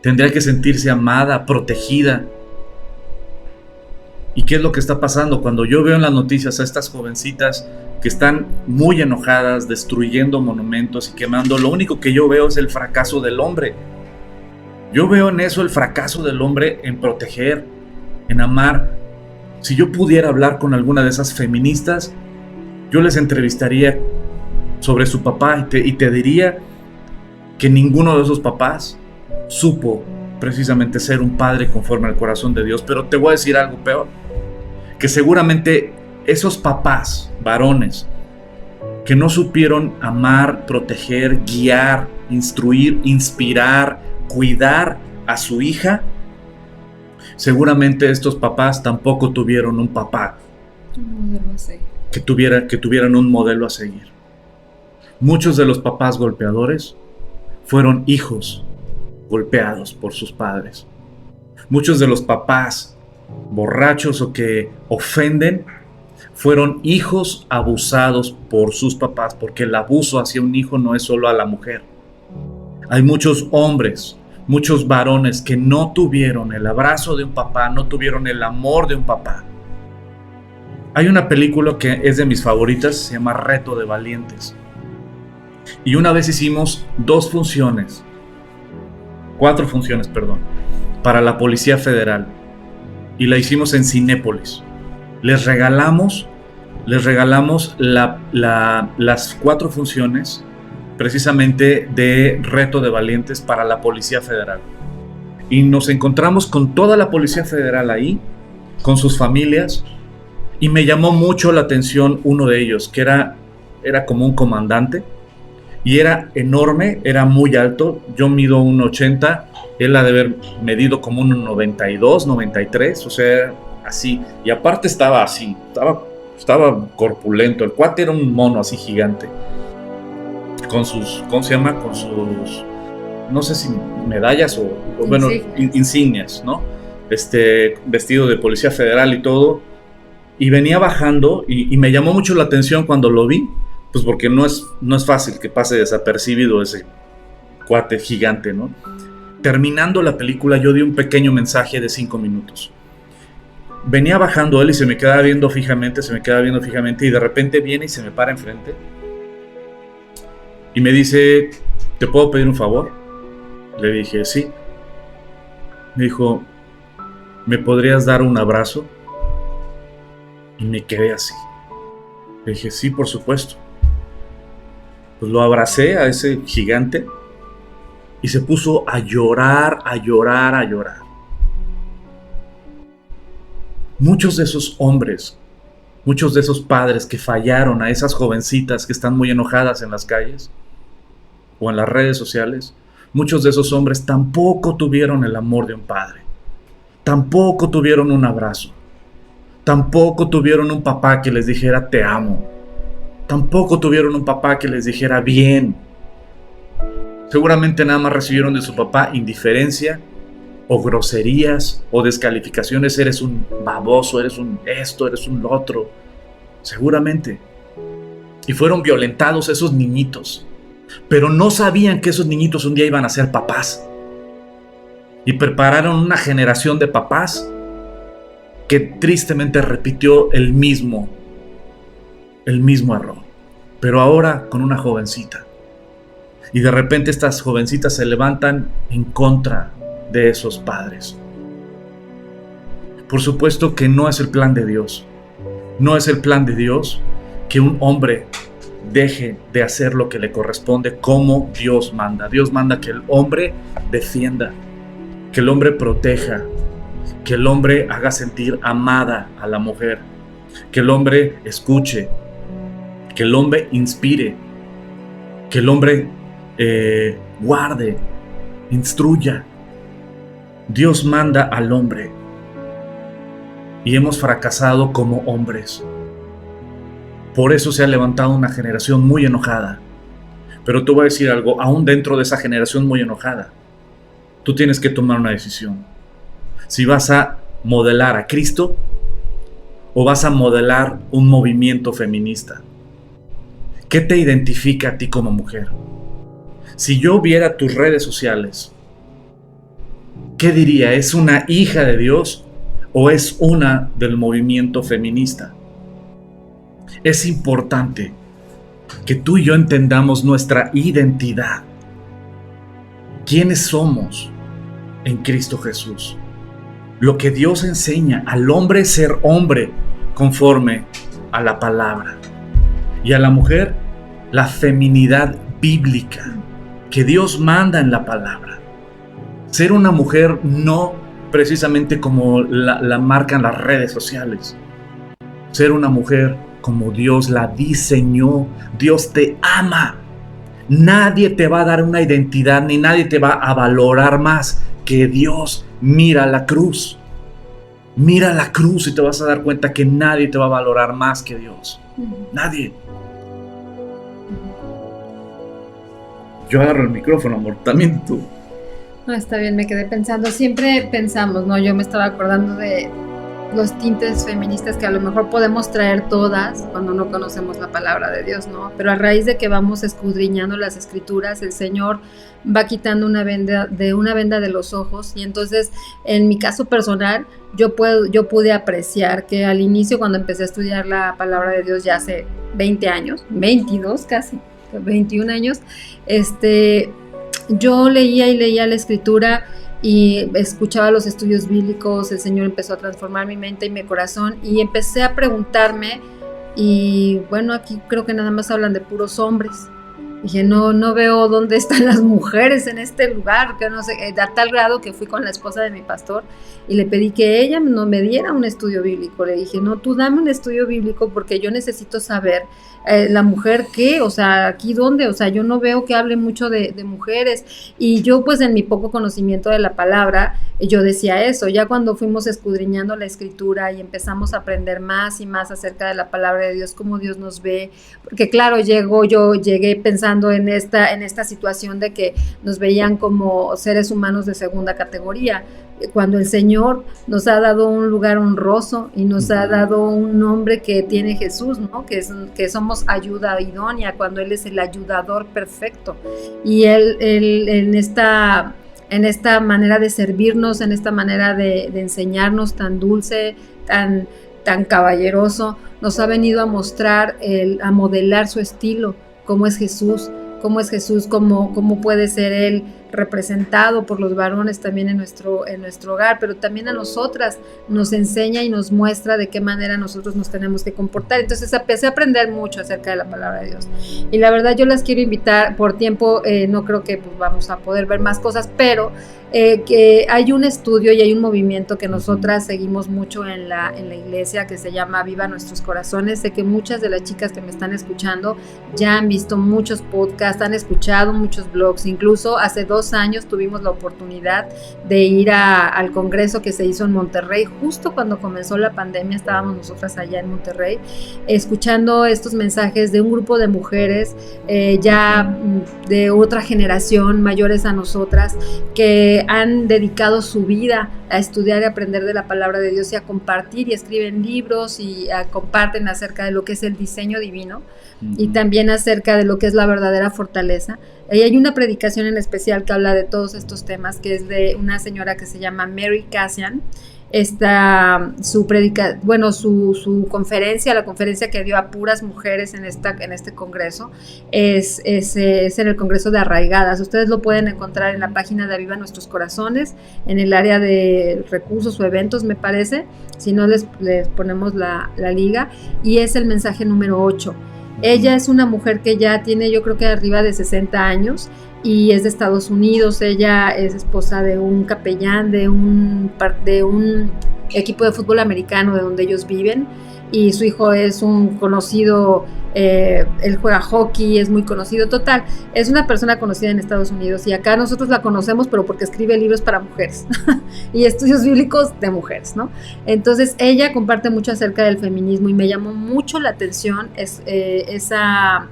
tendría que sentirse amada, protegida. ¿Y qué es lo que está pasando? Cuando yo veo en las noticias a estas jovencitas que están muy enojadas, destruyendo monumentos y quemando, lo único que yo veo es el fracaso del hombre. Yo veo en eso el fracaso del hombre en proteger, en amar. Si yo pudiera hablar con alguna de esas feministas, yo les entrevistaría sobre su papá y te diría que ninguno de esos papás supo precisamente ser un padre conforme al corazón de Dios. Pero te voy a decir algo peor, que seguramente esos papás varones que no supieron amar, proteger, guiar, instruir, inspirar, cuidar a su hija, seguramente estos papás tampoco tuvieron un papá que tuvieran un modelo a seguir. Muchos de los papás golpeadores fueron hijos golpeados por sus padres. Muchos de los papás borrachos o que ofenden fueron hijos abusados por sus papás, porque el abuso hacia un hijo no es solo a la mujer. Hay muchos hombres, muchos varones que no tuvieron el abrazo de un papá, no tuvieron el amor de un papá. Hay una película que es de mis favoritas, se llama Reto de Valientes. Y una vez hicimos 4 funciones, para la Policía Federal. Y la hicimos en Cinépolis. Les regalamos las 4 funciones precisamente de Reto de Valientes para la Policía Federal. Y nos encontramos con toda la Policía Federal ahí, con sus familias, y me llamó mucho la atención uno de ellos, que era como un comandante, y era enorme, era muy alto. Yo mido 1.80, él ha de haber medido como 1.92, 93, o sea, así. Y aparte estaba así, estaba corpulento. El cuate era un mono así gigante, con sus, ¿cómo se llama? Con sus, no sé si medallas o bueno, insignias, ¿no? Vestido de Policía Federal y todo. Y venía bajando y me llamó mucho la atención cuando lo vi, pues porque no es fácil que pase desapercibido ese cuate gigante, ¿no? Terminando la película, yo di un pequeño mensaje de 5 minutos. Venía bajando él y se me quedaba viendo fijamente, y de repente viene y se me para enfrente y me dice, ¿te puedo pedir un favor? Le dije, sí. Me dijo, ¿me podrías dar un abrazo? Y me quedé así. Le dije, sí, por supuesto. Pues lo abracé a ese gigante y se puso a llorar, a llorar, a llorar. Muchos de esos hombres, muchos de esos padres que fallaron a esas jovencitas que están muy enojadas en las calles o en las redes sociales, muchos de esos hombres tampoco tuvieron el amor de un padre, tampoco tuvieron un abrazo, tampoco tuvieron un papá que les dijera te amo, tampoco tuvieron un papá que les dijera bien. Seguramente nada más recibieron de su papá indiferencia o groserías o descalificaciones, eres un baboso, eres un esto, eres un lo otro, seguramente. Y fueron violentados esos niñitos, pero no sabían que esos niñitos un día iban a ser papás. Y prepararon una generación de papás que tristemente repitió el mismo error, pero ahora con una jovencita. Y de repente estas jovencitas se levantan en contra de esos padres. Por supuesto que no es el plan de Dios. No es el plan de Dios que un hombre deje de hacer lo que le corresponde como Dios manda. Dios manda que el hombre defienda, que el hombre proteja, que el hombre haga sentir amada a la mujer, que el hombre escuche, que el hombre inspire, que el hombre guarde, instruya. Dios manda al hombre y hemos fracasado como hombres. Por eso se ha levantado una generación muy enojada. Pero te voy a decir algo, aún dentro de esa generación muy enojada, tú tienes que tomar una decisión. Si vas a modelar a Cristo o vas a modelar un movimiento feminista. ¿Qué te identifica a ti como mujer? Si yo viera tus redes sociales, ¿qué diría? ¿Es una hija de Dios o es una del movimiento feminista? Es importante que tú y yo entendamos nuestra identidad. ¿Quiénes somos en Cristo Jesús? Lo que Dios enseña al hombre ser hombre conforme a la palabra. Y a la mujer, la feminidad bíblica que Dios manda en la palabra. Ser una mujer no precisamente como la marcan las redes sociales. Ser una mujer como Dios la diseñó. Dios te ama. Nadie te va a dar una identidad ni nadie te va a valorar más que Dios. Mira la cruz. Mira la cruz y te vas a dar cuenta que nadie te va a valorar más que Dios. Nadie. Yo agarro el micrófono, amor. También tú. No, está bien, me quedé pensando. Siempre pensamos, ¿no? Yo me estaba acordando de los tintes feministas que a lo mejor podemos traer todas cuando no conocemos la palabra de Dios, ¿no? Pero a raíz de que vamos escudriñando las escrituras, el Señor va quitando una venda de los ojos. Y entonces, en mi caso personal, yo pude apreciar que al inicio, cuando empecé a estudiar la palabra de Dios ya hace 20 años, 22 casi, 21 años, yo leía la escritura y escuchaba los estudios bíblicos. El Señor empezó a transformar mi mente y mi corazón y empecé a preguntarme, y bueno, aquí creo que nada más hablan de puros hombres. Dije, no veo dónde están las mujeres en este lugar, que no sé, a tal grado que fui con la esposa de mi pastor y le pedí que ella no me diera un estudio bíblico. Le dije, no, tú dame un estudio bíblico porque yo necesito saber la mujer qué, o sea, aquí dónde, o sea, yo no veo que hable mucho de mujeres. Y yo pues en mi poco conocimiento de la palabra, yo decía eso. Ya cuando fuimos escudriñando la escritura y empezamos a aprender más y más acerca de la palabra de Dios, cómo Dios nos ve, porque claro, yo llegué pensando en esta situación de que nos veían como seres humanos de segunda categoría. cuando el Señor nos ha dado un lugar honroso y nos ha dado un nombre que tiene Jesús, ¿no? Que somos ayuda idónea, cuando Él es el ayudador perfecto. Y Él en esta manera de servirnos, en esta manera de enseñarnos tan dulce, tan caballeroso, nos ha venido a mostrar, a modelar su estilo, cómo es Jesús, cómo puede ser Él representado por los varones también en nuestro hogar, pero también a nosotras nos enseña y nos muestra de qué manera nosotros nos tenemos que comportar. Entonces empecé a aprender mucho acerca de la palabra de Dios, y la verdad yo las quiero invitar. Por tiempo no creo que vamos a poder ver más cosas, pero que hay un estudio y hay un movimiento que nosotras seguimos mucho en la iglesia, que se llama Viva Nuestros Corazones. Sé que muchas de las chicas que me están escuchando ya han visto muchos podcasts, han escuchado muchos blogs. Incluso hace 2 años tuvimos la oportunidad de ir al congreso que se hizo en Monterrey. Justo cuando comenzó la pandemia estábamos nosotras allá en Monterrey, escuchando estos mensajes de un grupo de mujeres ya de otra generación, mayores a nosotras, que han dedicado su vida a estudiar y aprender de la palabra de Dios, y a compartir, y escriben libros y comparten acerca de lo que es el diseño divino, y también acerca de lo que es la verdadera fortaleza. Y hay una predicación en especial que habla de todos estos temas, que es de una señora que se llama Mary Cassian. Su conferencia, la conferencia que dio a puras mujeres en este congreso, es en el Congreso de Arraigadas. Ustedes lo pueden encontrar en la página de Aviva Nuestros Corazones, en el área de recursos o eventos, me parece. Si no, les ponemos la liga, y es el mensaje número 8. Ella es una mujer que ya tiene, yo creo que arriba de 60 años, y es de Estados Unidos. Ella es esposa de un capellán de un equipo de fútbol americano de donde ellos viven, y su hijo es un conocido, él juega hockey, es muy conocido. Total, es una persona conocida en Estados Unidos, y acá nosotros la conocemos pero porque escribe libros para mujeres y estudios bíblicos de mujeres, ¿no? Entonces ella comparte mucho acerca del feminismo, y me llamó mucho la atención esa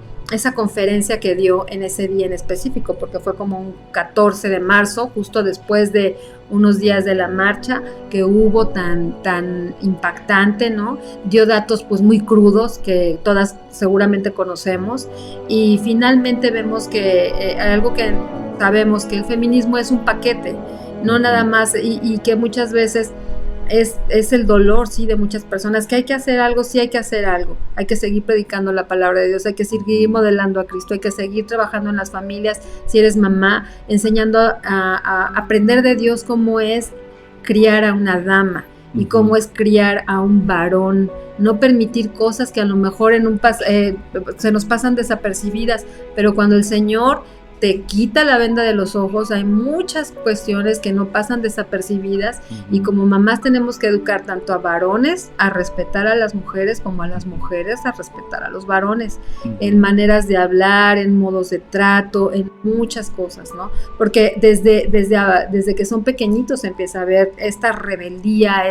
conferencia que dio en ese día en específico, porque fue como un 14 de marzo, justo después de unos días de la marcha que hubo tan impactante, ¿no? Dio datos pues muy crudos que todas seguramente conocemos, y finalmente vemos que algo que sabemos, que el feminismo es un paquete, no nada más, y que muchas veces es el dolor, sí, de muchas personas, que hay que hacer algo, sí hay que hacer algo, hay que seguir predicando la palabra de Dios, hay que seguir modelando a Cristo, hay que seguir trabajando en las familias, si eres mamá, enseñando a aprender de Dios cómo es criar a una dama y cómo es criar a un varón, no permitir cosas que a lo mejor se nos pasan desapercibidas, pero cuando el Señor te quita la venda de los ojos, hay muchas cuestiones que no pasan desapercibidas, y como mamás tenemos que educar tanto a varones a respetar a las mujeres, como a las mujeres a respetar a los varones, en maneras de hablar, en modos de trato, en muchas cosas, ¿no? Porque desde que son pequeñitos se empieza a ver esta rebeldía,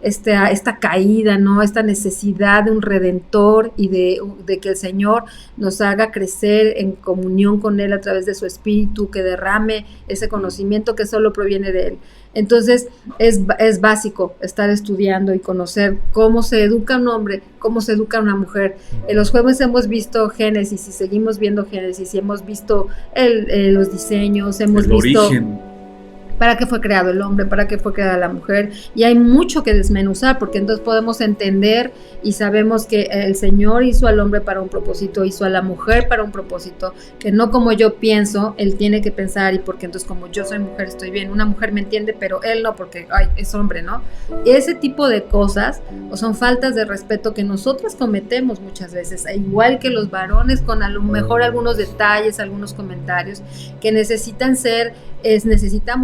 esta caída, ¿no? Esta necesidad de un redentor, y de que el Señor nos haga crecer en comunión con Él a través de su espíritu, que derrame ese conocimiento que solo proviene de Él. Entonces es básico estar estudiando y conocer cómo se educa un hombre, cómo se educa una mujer. En los jueves hemos visto Génesis, y seguimos viendo Génesis, y hemos visto los diseños, hemos visto origen. ¿Para qué fue creado el hombre? ¿Para qué fue creada la mujer? Y hay mucho que desmenuzar, porque entonces podemos entender y sabemos que el Señor hizo al hombre para un propósito, hizo a la mujer para un propósito, que no como yo pienso, Él tiene que pensar, y porque entonces como yo soy mujer estoy bien. Una mujer me entiende, pero él no, porque es hombre, ¿no? Ese tipo de cosas son faltas de respeto que nosotras cometemos muchas veces, igual que los varones, con a lo mejor algunos detalles, algunos comentarios que necesitamos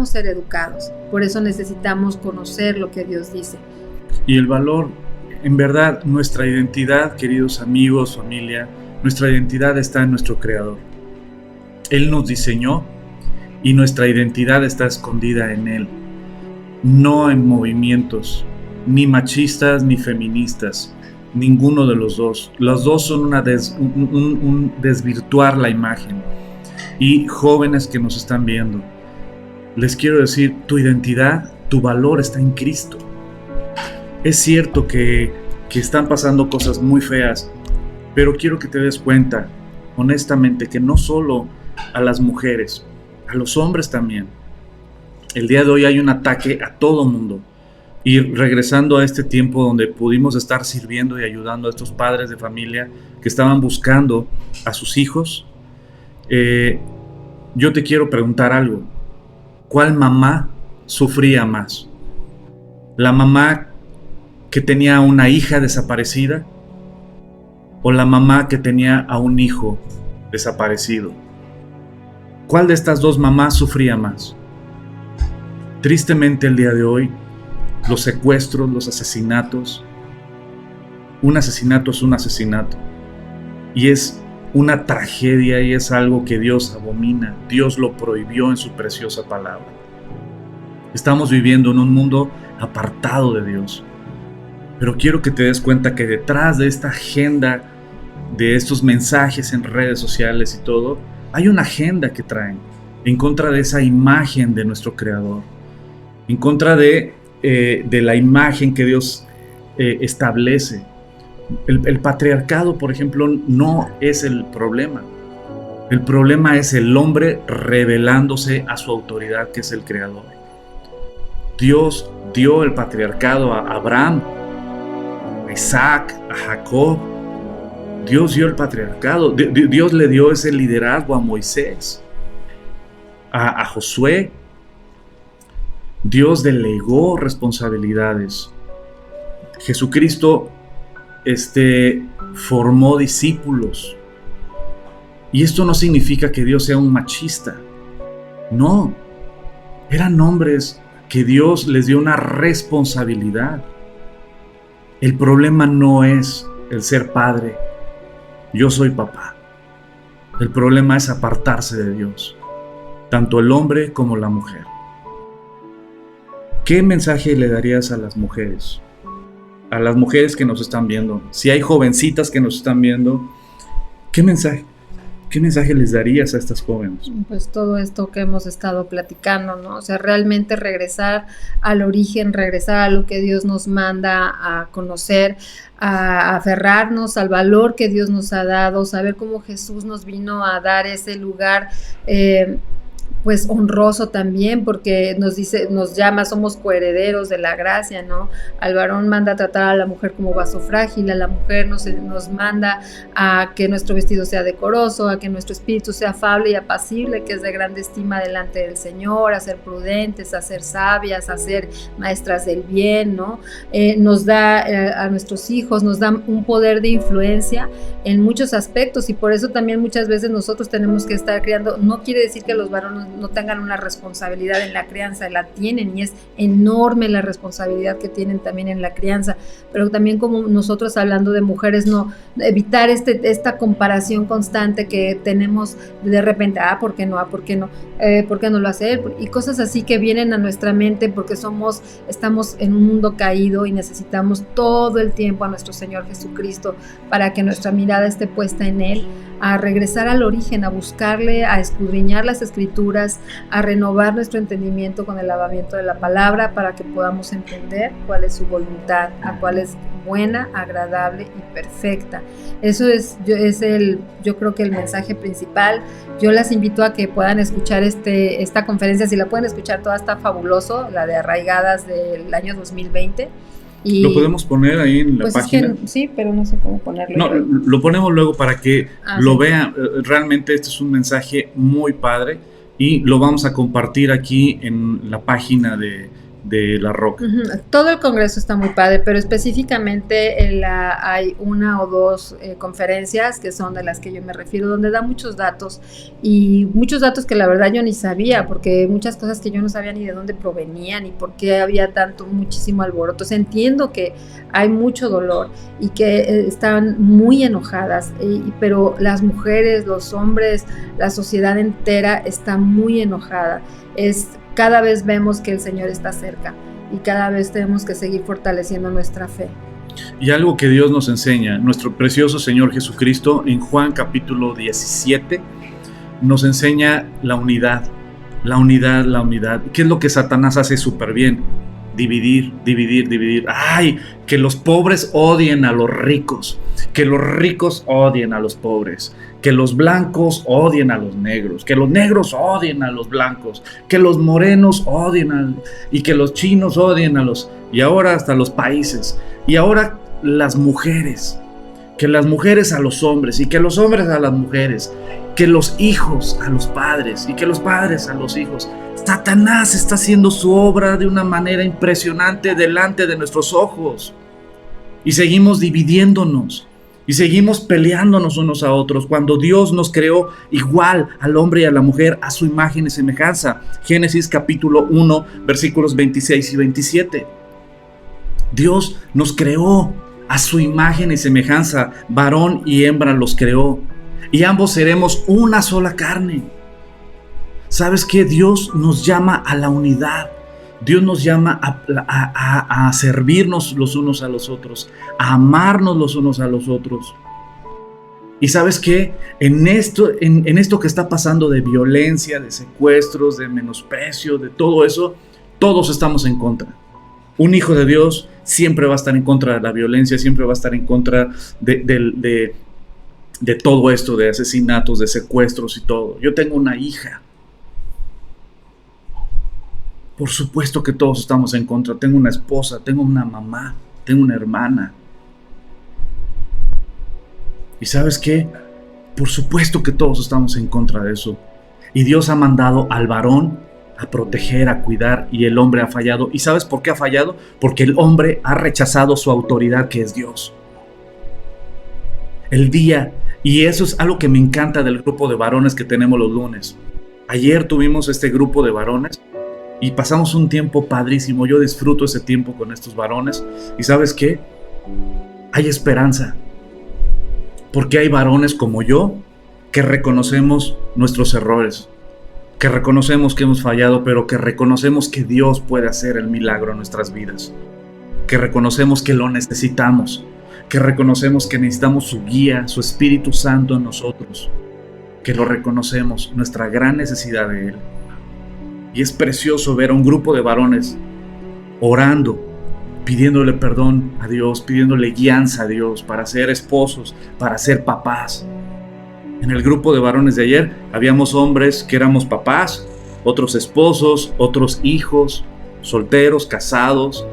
ser educados. Por eso necesitamos conocer lo que Dios dice. Y el valor, en verdad, nuestra identidad, queridos amigos, familia, nuestra identidad está en nuestro Creador. Él nos diseñó, y nuestra identidad está escondida en Él, no en movimientos, ni machistas ni feministas, ninguno de los dos. Los dos son un desvirtuar la imagen. Y jóvenes que nos están viendo, les quiero decir, tu identidad tu valor está en Cristo. Es cierto que están pasando cosas muy feas, pero quiero que te des cuenta, honestamente, que no solo a las mujeres, a los hombres también. El día de hoy hay un ataque a todo mundo. Y regresando a este tiempo donde pudimos estar sirviendo y ayudando a estos padres de familia que estaban buscando a sus hijos, yo te quiero preguntar algo. ¿Cuál mamá sufría más? ¿La mamá que tenía una hija desaparecida o la mamá que tenía a un hijo desaparecido? ¿Cuál de estas dos mamás sufría más? Tristemente el día de hoy, los secuestros, los asesinatos, un asesinato es un asesinato y es una tragedia y es algo que Dios abomina. Dios lo prohibió en su preciosa palabra. Estamos viviendo en un mundo apartado de Dios, pero quiero que te des cuenta que detrás de esta agenda, de estos mensajes en redes sociales y todo, hay una agenda que traen en contra de esa imagen de nuestro Creador, en contra de la imagen que Dios establece. El patriarcado, por ejemplo, no es el problema. El problema es el hombre rebelándose a su autoridad, que es el Creador. Dios dio el patriarcado a Abraham, a Isaac, a Jacob. Dios dio el patriarcado. Dios le dio ese liderazgo a Moisés, a Josué. Dios delegó responsabilidades. Jesucristo formó discípulos. Y esto no significa que Dios sea un machista. No, eran hombres que Dios les dio una responsabilidad. El problema no es el ser padre. Yo soy papá. El problema es apartarse de Dios, tanto el hombre como la mujer. ¿Qué mensaje le darías a las mujeres? A las mujeres que nos están viendo. Si hay jovencitas que nos están viendo, ¿qué mensaje les darías a estas jóvenes? Pues todo esto que hemos estado platicando, ¿no? O sea, realmente regresar al origen, regresar a lo que Dios nos manda a conocer, a aferrarnos al valor que Dios nos ha dado, saber cómo Jesús nos vino a dar ese lugar pues honroso también, porque nos llama, somos coherederos de la gracia, ¿no? Al varón manda a tratar a la mujer como vaso frágil, a la mujer nos manda a que nuestro vestido sea decoroso, a que nuestro espíritu sea afable y apacible, que es de grande estima delante del Señor, a ser prudentes, a ser sabias, a ser maestras del bien, ¿no? Nos da a nuestros hijos, nos da un poder de influencia en muchos aspectos, y por eso también muchas veces nosotros tenemos que estar criando. No quiere decir que los varones no tengan una responsabilidad en la crianza, la tienen, y es enorme la responsabilidad que tienen también en la crianza, pero también, como nosotros hablando de mujeres, no evitar esta comparación constante que tenemos de repente, ¿por qué no? ¿Por qué no? ¿Por qué no lo hace él? Y cosas así que vienen a nuestra mente porque estamos en un mundo caído y necesitamos todo el tiempo a nuestro Señor Jesucristo para que nuestra mirada esté puesta en Él, a regresar al origen, a buscarle, a escudriñar las Escrituras, a renovar nuestro entendimiento con el lavamiento de la palabra para que podamos entender cuál es su voluntad, a cuál es buena, agradable y perfecta. Eso yo creo que el mensaje principal. Yo las invito a que puedan escuchar esta conferencia. Si la pueden escuchar toda, está fabuloso, la de Arraigadas del año 2020. Y lo podemos poner ahí en la página. Es que, sí, pero no sé cómo ponerlo. No, lo ponemos luego para que lo vean. Realmente este es un mensaje muy padre y lo vamos a compartir aquí en la página de La Roca. Todo el congreso está muy padre, pero específicamente hay una o dos conferencias que son de las que yo me refiero, donde da muchos datos, y muchos datos que la verdad yo ni sabía, porque muchas cosas que yo no sabía ni de dónde provenían y por qué había muchísimo alboroto. Entiendo que hay mucho dolor y que están muy enojadas, pero las mujeres, los hombres, la sociedad entera está muy enojada. Cada vez vemos que el Señor está cerca y cada vez tenemos que seguir fortaleciendo nuestra fe. Y algo que Dios nos enseña, nuestro precioso Señor Jesucristo, en Juan capítulo 17, nos enseña la unidad. ¿Qué es lo que Satanás hace súper bien? dividir. ¡Ay! Que los pobres odien a los ricos, que los ricos odien a los pobres, que los blancos odien a los negros, que los negros odien a los blancos, que los morenos odien y que los chinos odien a los... Y ahora hasta los países. Y ahora las mujeres, que las mujeres a los hombres y que los hombres a las mujeres, que los hijos a los padres y que los padres a los hijos. Satanás está haciendo su obra de una manera impresionante delante de nuestros ojos. Y seguimos dividiéndonos y seguimos peleándonos unos a otros cuando Dios nos creó igual al hombre y a la mujer a su imagen y semejanza. Génesis capítulo 1, versículos 26 y 27. Dios nos creó a su imagen y semejanza, varón y hembra los creó, y ambos seremos una sola carne. ¿Sabes qué? Dios nos llama a la unidad. Dios nos llama a servirnos los unos a los otros, a amarnos los unos a los otros. Y ¿sabes qué? En esto que está pasando de violencia, de secuestros, de menosprecio, de todo eso, todos estamos en contra. Un hijo de Dios siempre va a estar en contra de la violencia, siempre va a estar en contra de todo esto, de asesinatos, de secuestros y todo. Yo tengo una hija. Por supuesto que todos estamos en contra. Tengo una esposa, tengo una mamá, tengo una hermana. ¿Y sabes qué? Por supuesto que todos estamos en contra de eso. Y Dios ha mandado al varón a proteger, a cuidar, y el hombre ha fallado. ¿Y sabes por qué ha fallado? Porque el hombre ha rechazado su autoridad, que es Dios. Y eso es algo que me encanta del grupo de varones que tenemos los lunes. Ayer tuvimos este grupo de varones y pasamos un tiempo padrísimo. Yo disfruto ese tiempo con estos varones. ¿Y sabes qué? Hay esperanza. Porque hay varones como yo que reconocemos nuestros errores, que reconocemos que hemos fallado, pero que reconocemos que Dios puede hacer el milagro en nuestras vidas, que reconocemos que lo necesitamos, que reconocemos que necesitamos su guía, su Espíritu Santo en nosotros, que lo reconocemos, nuestra gran necesidad de Él. Y es precioso ver a un grupo de varones orando, pidiéndole perdón a Dios, pidiéndole guianza a Dios para ser esposos, para ser papás. En el grupo de varones de ayer habíamos hombres que éramos papás, otros esposos, otros hijos, solteros, casados.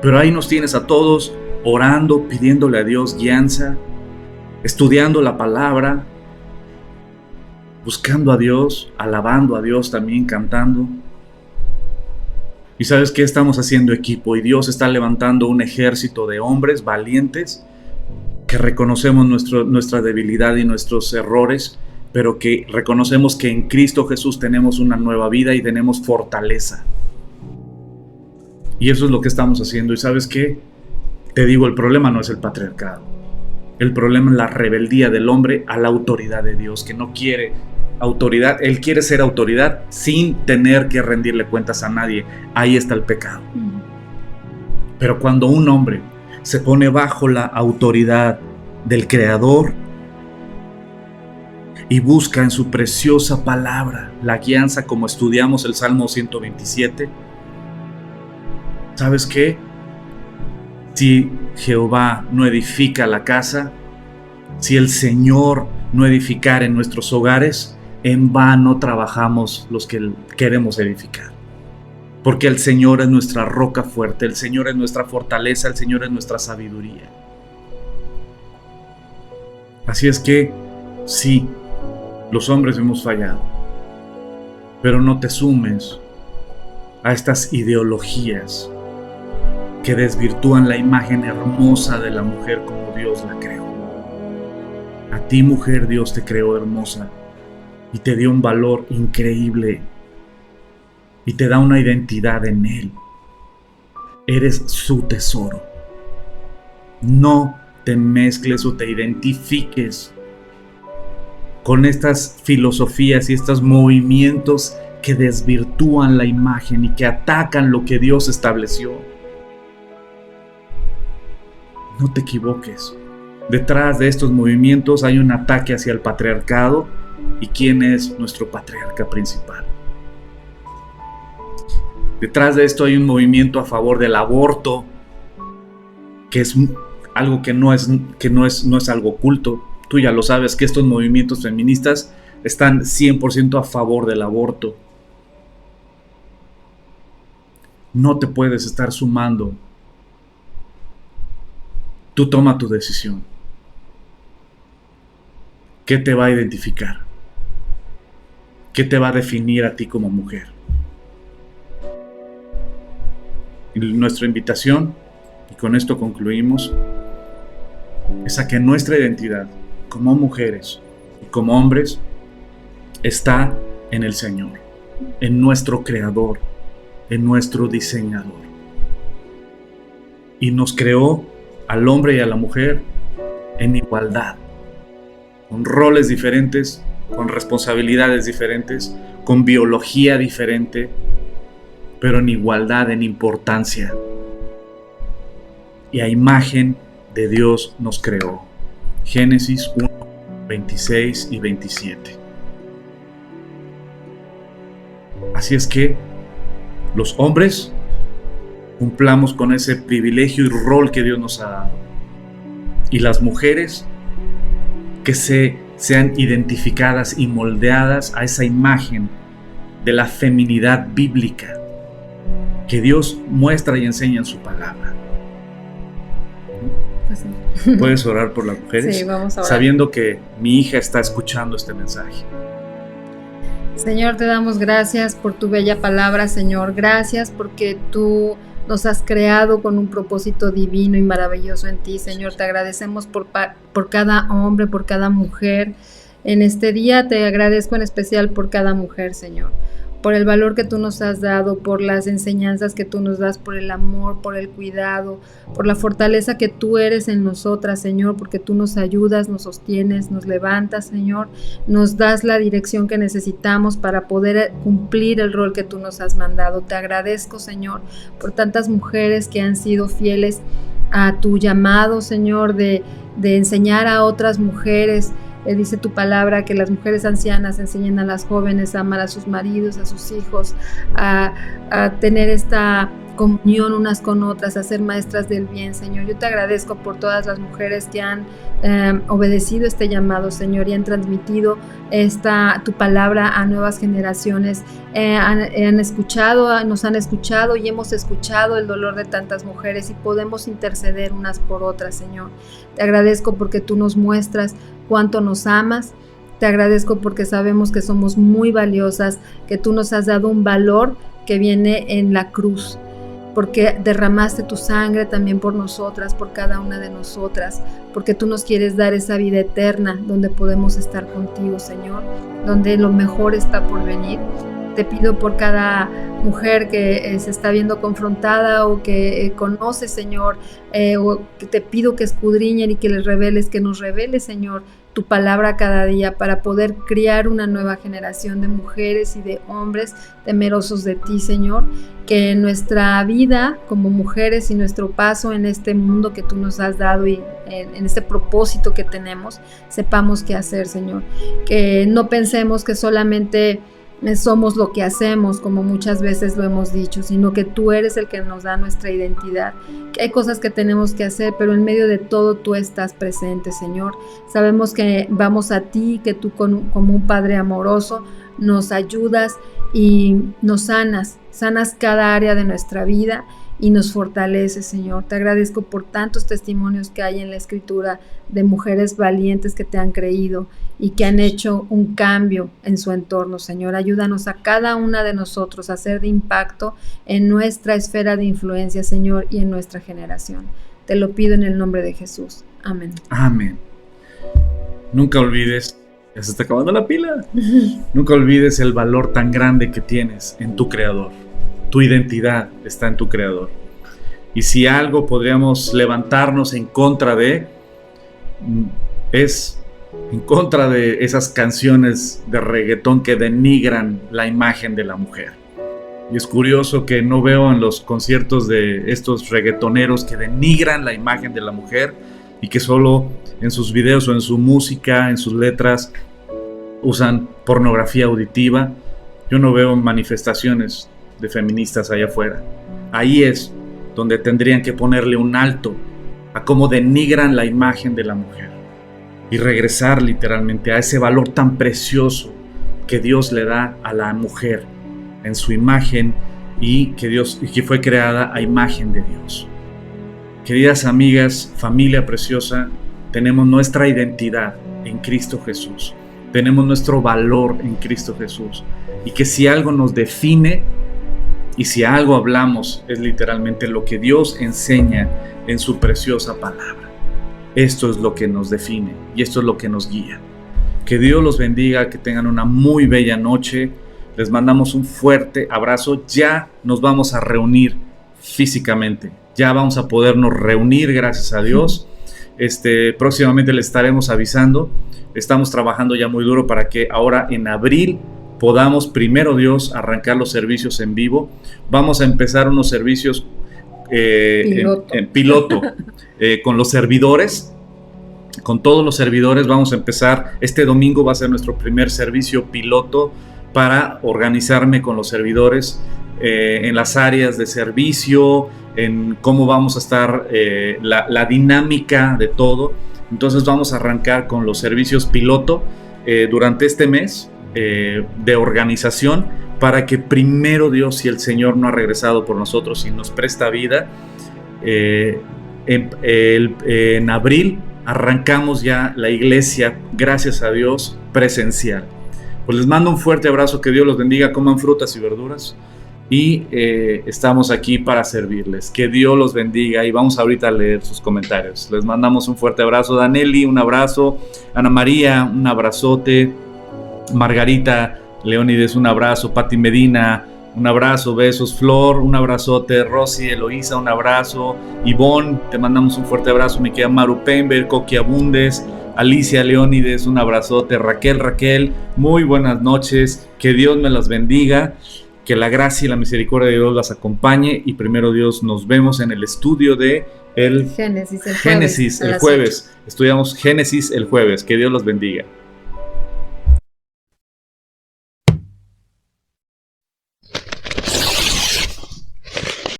Pero ahí nos tienes a todos orando, pidiéndole a Dios guianza, estudiando la palabra, buscando a Dios, alabando a Dios también, cantando. Y ¿sabes qué? Estamos haciendo equipo y Dios está levantando un ejército de hombres valientes que reconocemos nuestra debilidad y nuestros errores, pero que reconocemos que en Cristo Jesús tenemos una nueva vida y tenemos fortaleza. Y eso es lo que estamos haciendo. ¿Y sabes qué? Te digo, el problema no es el patriarcado. El problema es la rebeldía del hombre a la autoridad de Dios, que no quiere autoridad. Él quiere ser autoridad sin tener que rendirle cuentas a nadie. Ahí está el pecado. Pero cuando un hombre se pone bajo la autoridad del Creador y busca en su preciosa palabra la guianza, como estudiamos el Salmo 127, ¿sabes qué? Si Jehová no edifica la casa, si el Señor no edificar en nuestros hogares, en vano trabajamos los que queremos edificar. Porque el Señor es nuestra roca fuerte, el Señor es nuestra fortaleza, el Señor es nuestra sabiduría. Así es que, sí, los hombres hemos fallado, pero no te sumes a estas ideologías que desvirtúan la imagen hermosa de la mujer como Dios la creó. A ti, mujer, Dios te creó hermosa y te dio un valor increíble y te da una identidad en Él. Eres su tesoro. No te mezcles o te identifiques con estas filosofías y estos movimientos que desvirtúan la imagen y que atacan lo que Dios estableció. No te equivoques. Detrás de estos movimientos hay un ataque hacia el patriarcado. ¿Y quién es nuestro patriarca principal? Detrás de esto hay un movimiento a favor del aborto, que es algo que no es algo oculto. Tú ya lo sabes, que estos movimientos feministas están 100% a favor del aborto. No te puedes estar sumando. Tú toma tu decisión. ¿Qué te va a identificar? ¿Qué te va a definir a ti como mujer? Y nuestra invitación, y con esto concluimos, es a que nuestra identidad como mujeres y como hombres está en el Señor, en nuestro Creador, en nuestro diseñador. Y nos creó al hombre y a la mujer en igualdad, con roles diferentes, con responsabilidades diferentes, con biología diferente, pero en igualdad, en importancia. Y a imagen de Dios nos creó. Génesis 1, 26 y 27. Así es que los hombres cumplamos con ese privilegio y rol que Dios nos ha dado. Y las mujeres que sean identificadas y moldeadas a esa imagen de la feminidad bíblica que Dios muestra y enseña en su palabra. Pues sí. ¿Puedes orar por las mujeres? Sí, vamos a orar. Sabiendo que mi hija está escuchando este mensaje. Señor, te damos gracias por tu bella palabra, Señor. Gracias porque tú nos has creado con un propósito divino y maravilloso en ti, Señor. Te agradecemos por cada hombre, por cada mujer. En este día te agradezco en especial por cada mujer, Señor. Por el valor que tú nos has dado, por las enseñanzas que tú nos das, por el amor, por el cuidado, por la fortaleza que tú eres en nosotras, Señor, porque tú nos ayudas, nos sostienes, nos levantas, Señor, nos das la dirección que necesitamos para poder cumplir el rol que tú nos has mandado. Te agradezco, Señor, por tantas mujeres que han sido fieles a tu llamado, Señor, de enseñar a otras mujeres. Dice tu palabra que las mujeres ancianas enseñen a las jóvenes a amar a sus maridos, a sus hijos, a tener esta comunión unas con otras, a ser maestras del bien, Señor. Yo te agradezco por todas las mujeres que han obedecido este llamado, Señor, y han transmitido tu palabra a nuevas generaciones. Nos han escuchado y hemos escuchado el dolor de tantas mujeres y podemos interceder unas por otras, Señor. Te agradezco porque tú nos muestras cuánto nos amas. Te agradezco porque sabemos que somos muy valiosas, que tú nos has dado un valor que viene en la cruz, porque derramaste tu sangre también por nosotras, por cada una de nosotras, porque tú nos quieres dar esa vida eterna donde podemos estar contigo, Señor, donde lo mejor está por venir. Te pido por cada mujer que se está viendo confrontada o que conoce, Señor, o que te pido que escudriñen y que les reveles, que nos reveles, Señor, tu palabra cada día para poder criar una nueva generación de mujeres y de hombres temerosos de ti, Señor, que nuestra vida como mujeres y nuestro paso en este mundo que tú nos has dado y en este propósito que tenemos, sepamos qué hacer, Señor, que no pensemos que solamente somos lo que hacemos, como muchas veces lo hemos dicho, sino que tú eres el que nos da nuestra identidad, que hay cosas que tenemos que hacer, pero en medio de todo tú estás presente, Señor. Sabemos que vamos a ti, que tú como un Padre amoroso nos ayudas y nos sanas cada área de nuestra vida y nos fortalece, Señor. Te agradezco por tantos testimonios que hay en la Escritura de mujeres valientes que te han creído y que han hecho un cambio en su entorno, Señor. Ayúdanos a cada una de nosotros a ser de impacto en nuestra esfera de influencia, Señor, y en nuestra generación. Te lo pido en el nombre de Jesús. Amén. Amén. Nunca olvides, ya se está acabando la pila, nunca olvides el valor tan grande que tienes en tu Creador. Tu identidad está en tu Creador. Y si algo podríamos levantarnos en contra es en contra de esas canciones de reggaetón que denigran la imagen de la mujer. Y es curioso que no veo en los conciertos de estos reggaetoneros que denigran la imagen de la mujer y que solo en sus videos o en su música, en sus letras, usan pornografía auditiva. Yo no veo manifestaciones de feministas allá afuera. Ahí es donde tendrían que ponerle un alto a cómo denigran la imagen de la mujer y regresar literalmente a ese valor tan precioso que Dios le da a la mujer en su imagen y que fue creada a imagen de Dios. Queridas amigas, familia preciosa, tenemos nuestra identidad en Cristo Jesús. Tenemos nuestro valor en Cristo Jesús. Y que si algo nos define y si algo hablamos es literalmente lo que Dios enseña en su preciosa palabra. Esto es lo que nos define y esto es lo que nos guía. Que Dios los bendiga, que tengan una muy bella noche. Les mandamos un fuerte abrazo. Ya nos vamos a reunir físicamente. Ya vamos a podernos reunir, gracias a Dios. Próximamente les estaremos avisando. Estamos trabajando ya muy duro para que ahora en abril podamos, primero Dios, arrancar los servicios en vivo. Vamos a empezar unos servicios en piloto con los servidores. Con todos los servidores vamos a empezar. Este domingo va a ser nuestro primer servicio piloto para organizarme con los servidores en las áreas de servicio, en cómo vamos a estar, la dinámica de todo. Entonces vamos a arrancar con los servicios piloto durante este mes de organización, para que primero Dios, si el Señor no ha regresado por nosotros y nos presta vida, en abril arrancamos ya la iglesia, gracias a Dios, presencial. Pues les mando un fuerte abrazo, que Dios los bendiga, coman frutas y verduras y estamos aquí para servirles. Que Dios los bendiga y vamos ahorita a leer sus comentarios. Les mandamos un fuerte abrazo. Daneli, un abrazo. Ana María, un abrazote. Margarita Leónides, un abrazo. Pati Medina, un abrazo, besos. Flor, un abrazote. Rosy, Eloísa, un abrazo. Ivonne, te mandamos un fuerte abrazo. Me queda Maru Pember, Coqui Abundes, Alicia Leónides, un abrazote. Raquel, muy buenas noches. Que Dios me las bendiga. Que la gracia y la misericordia de Dios las acompañe. Y primero Dios, nos vemos en el estudio de el Génesis el jueves. Estudiamos Génesis el jueves. Que Dios los bendiga.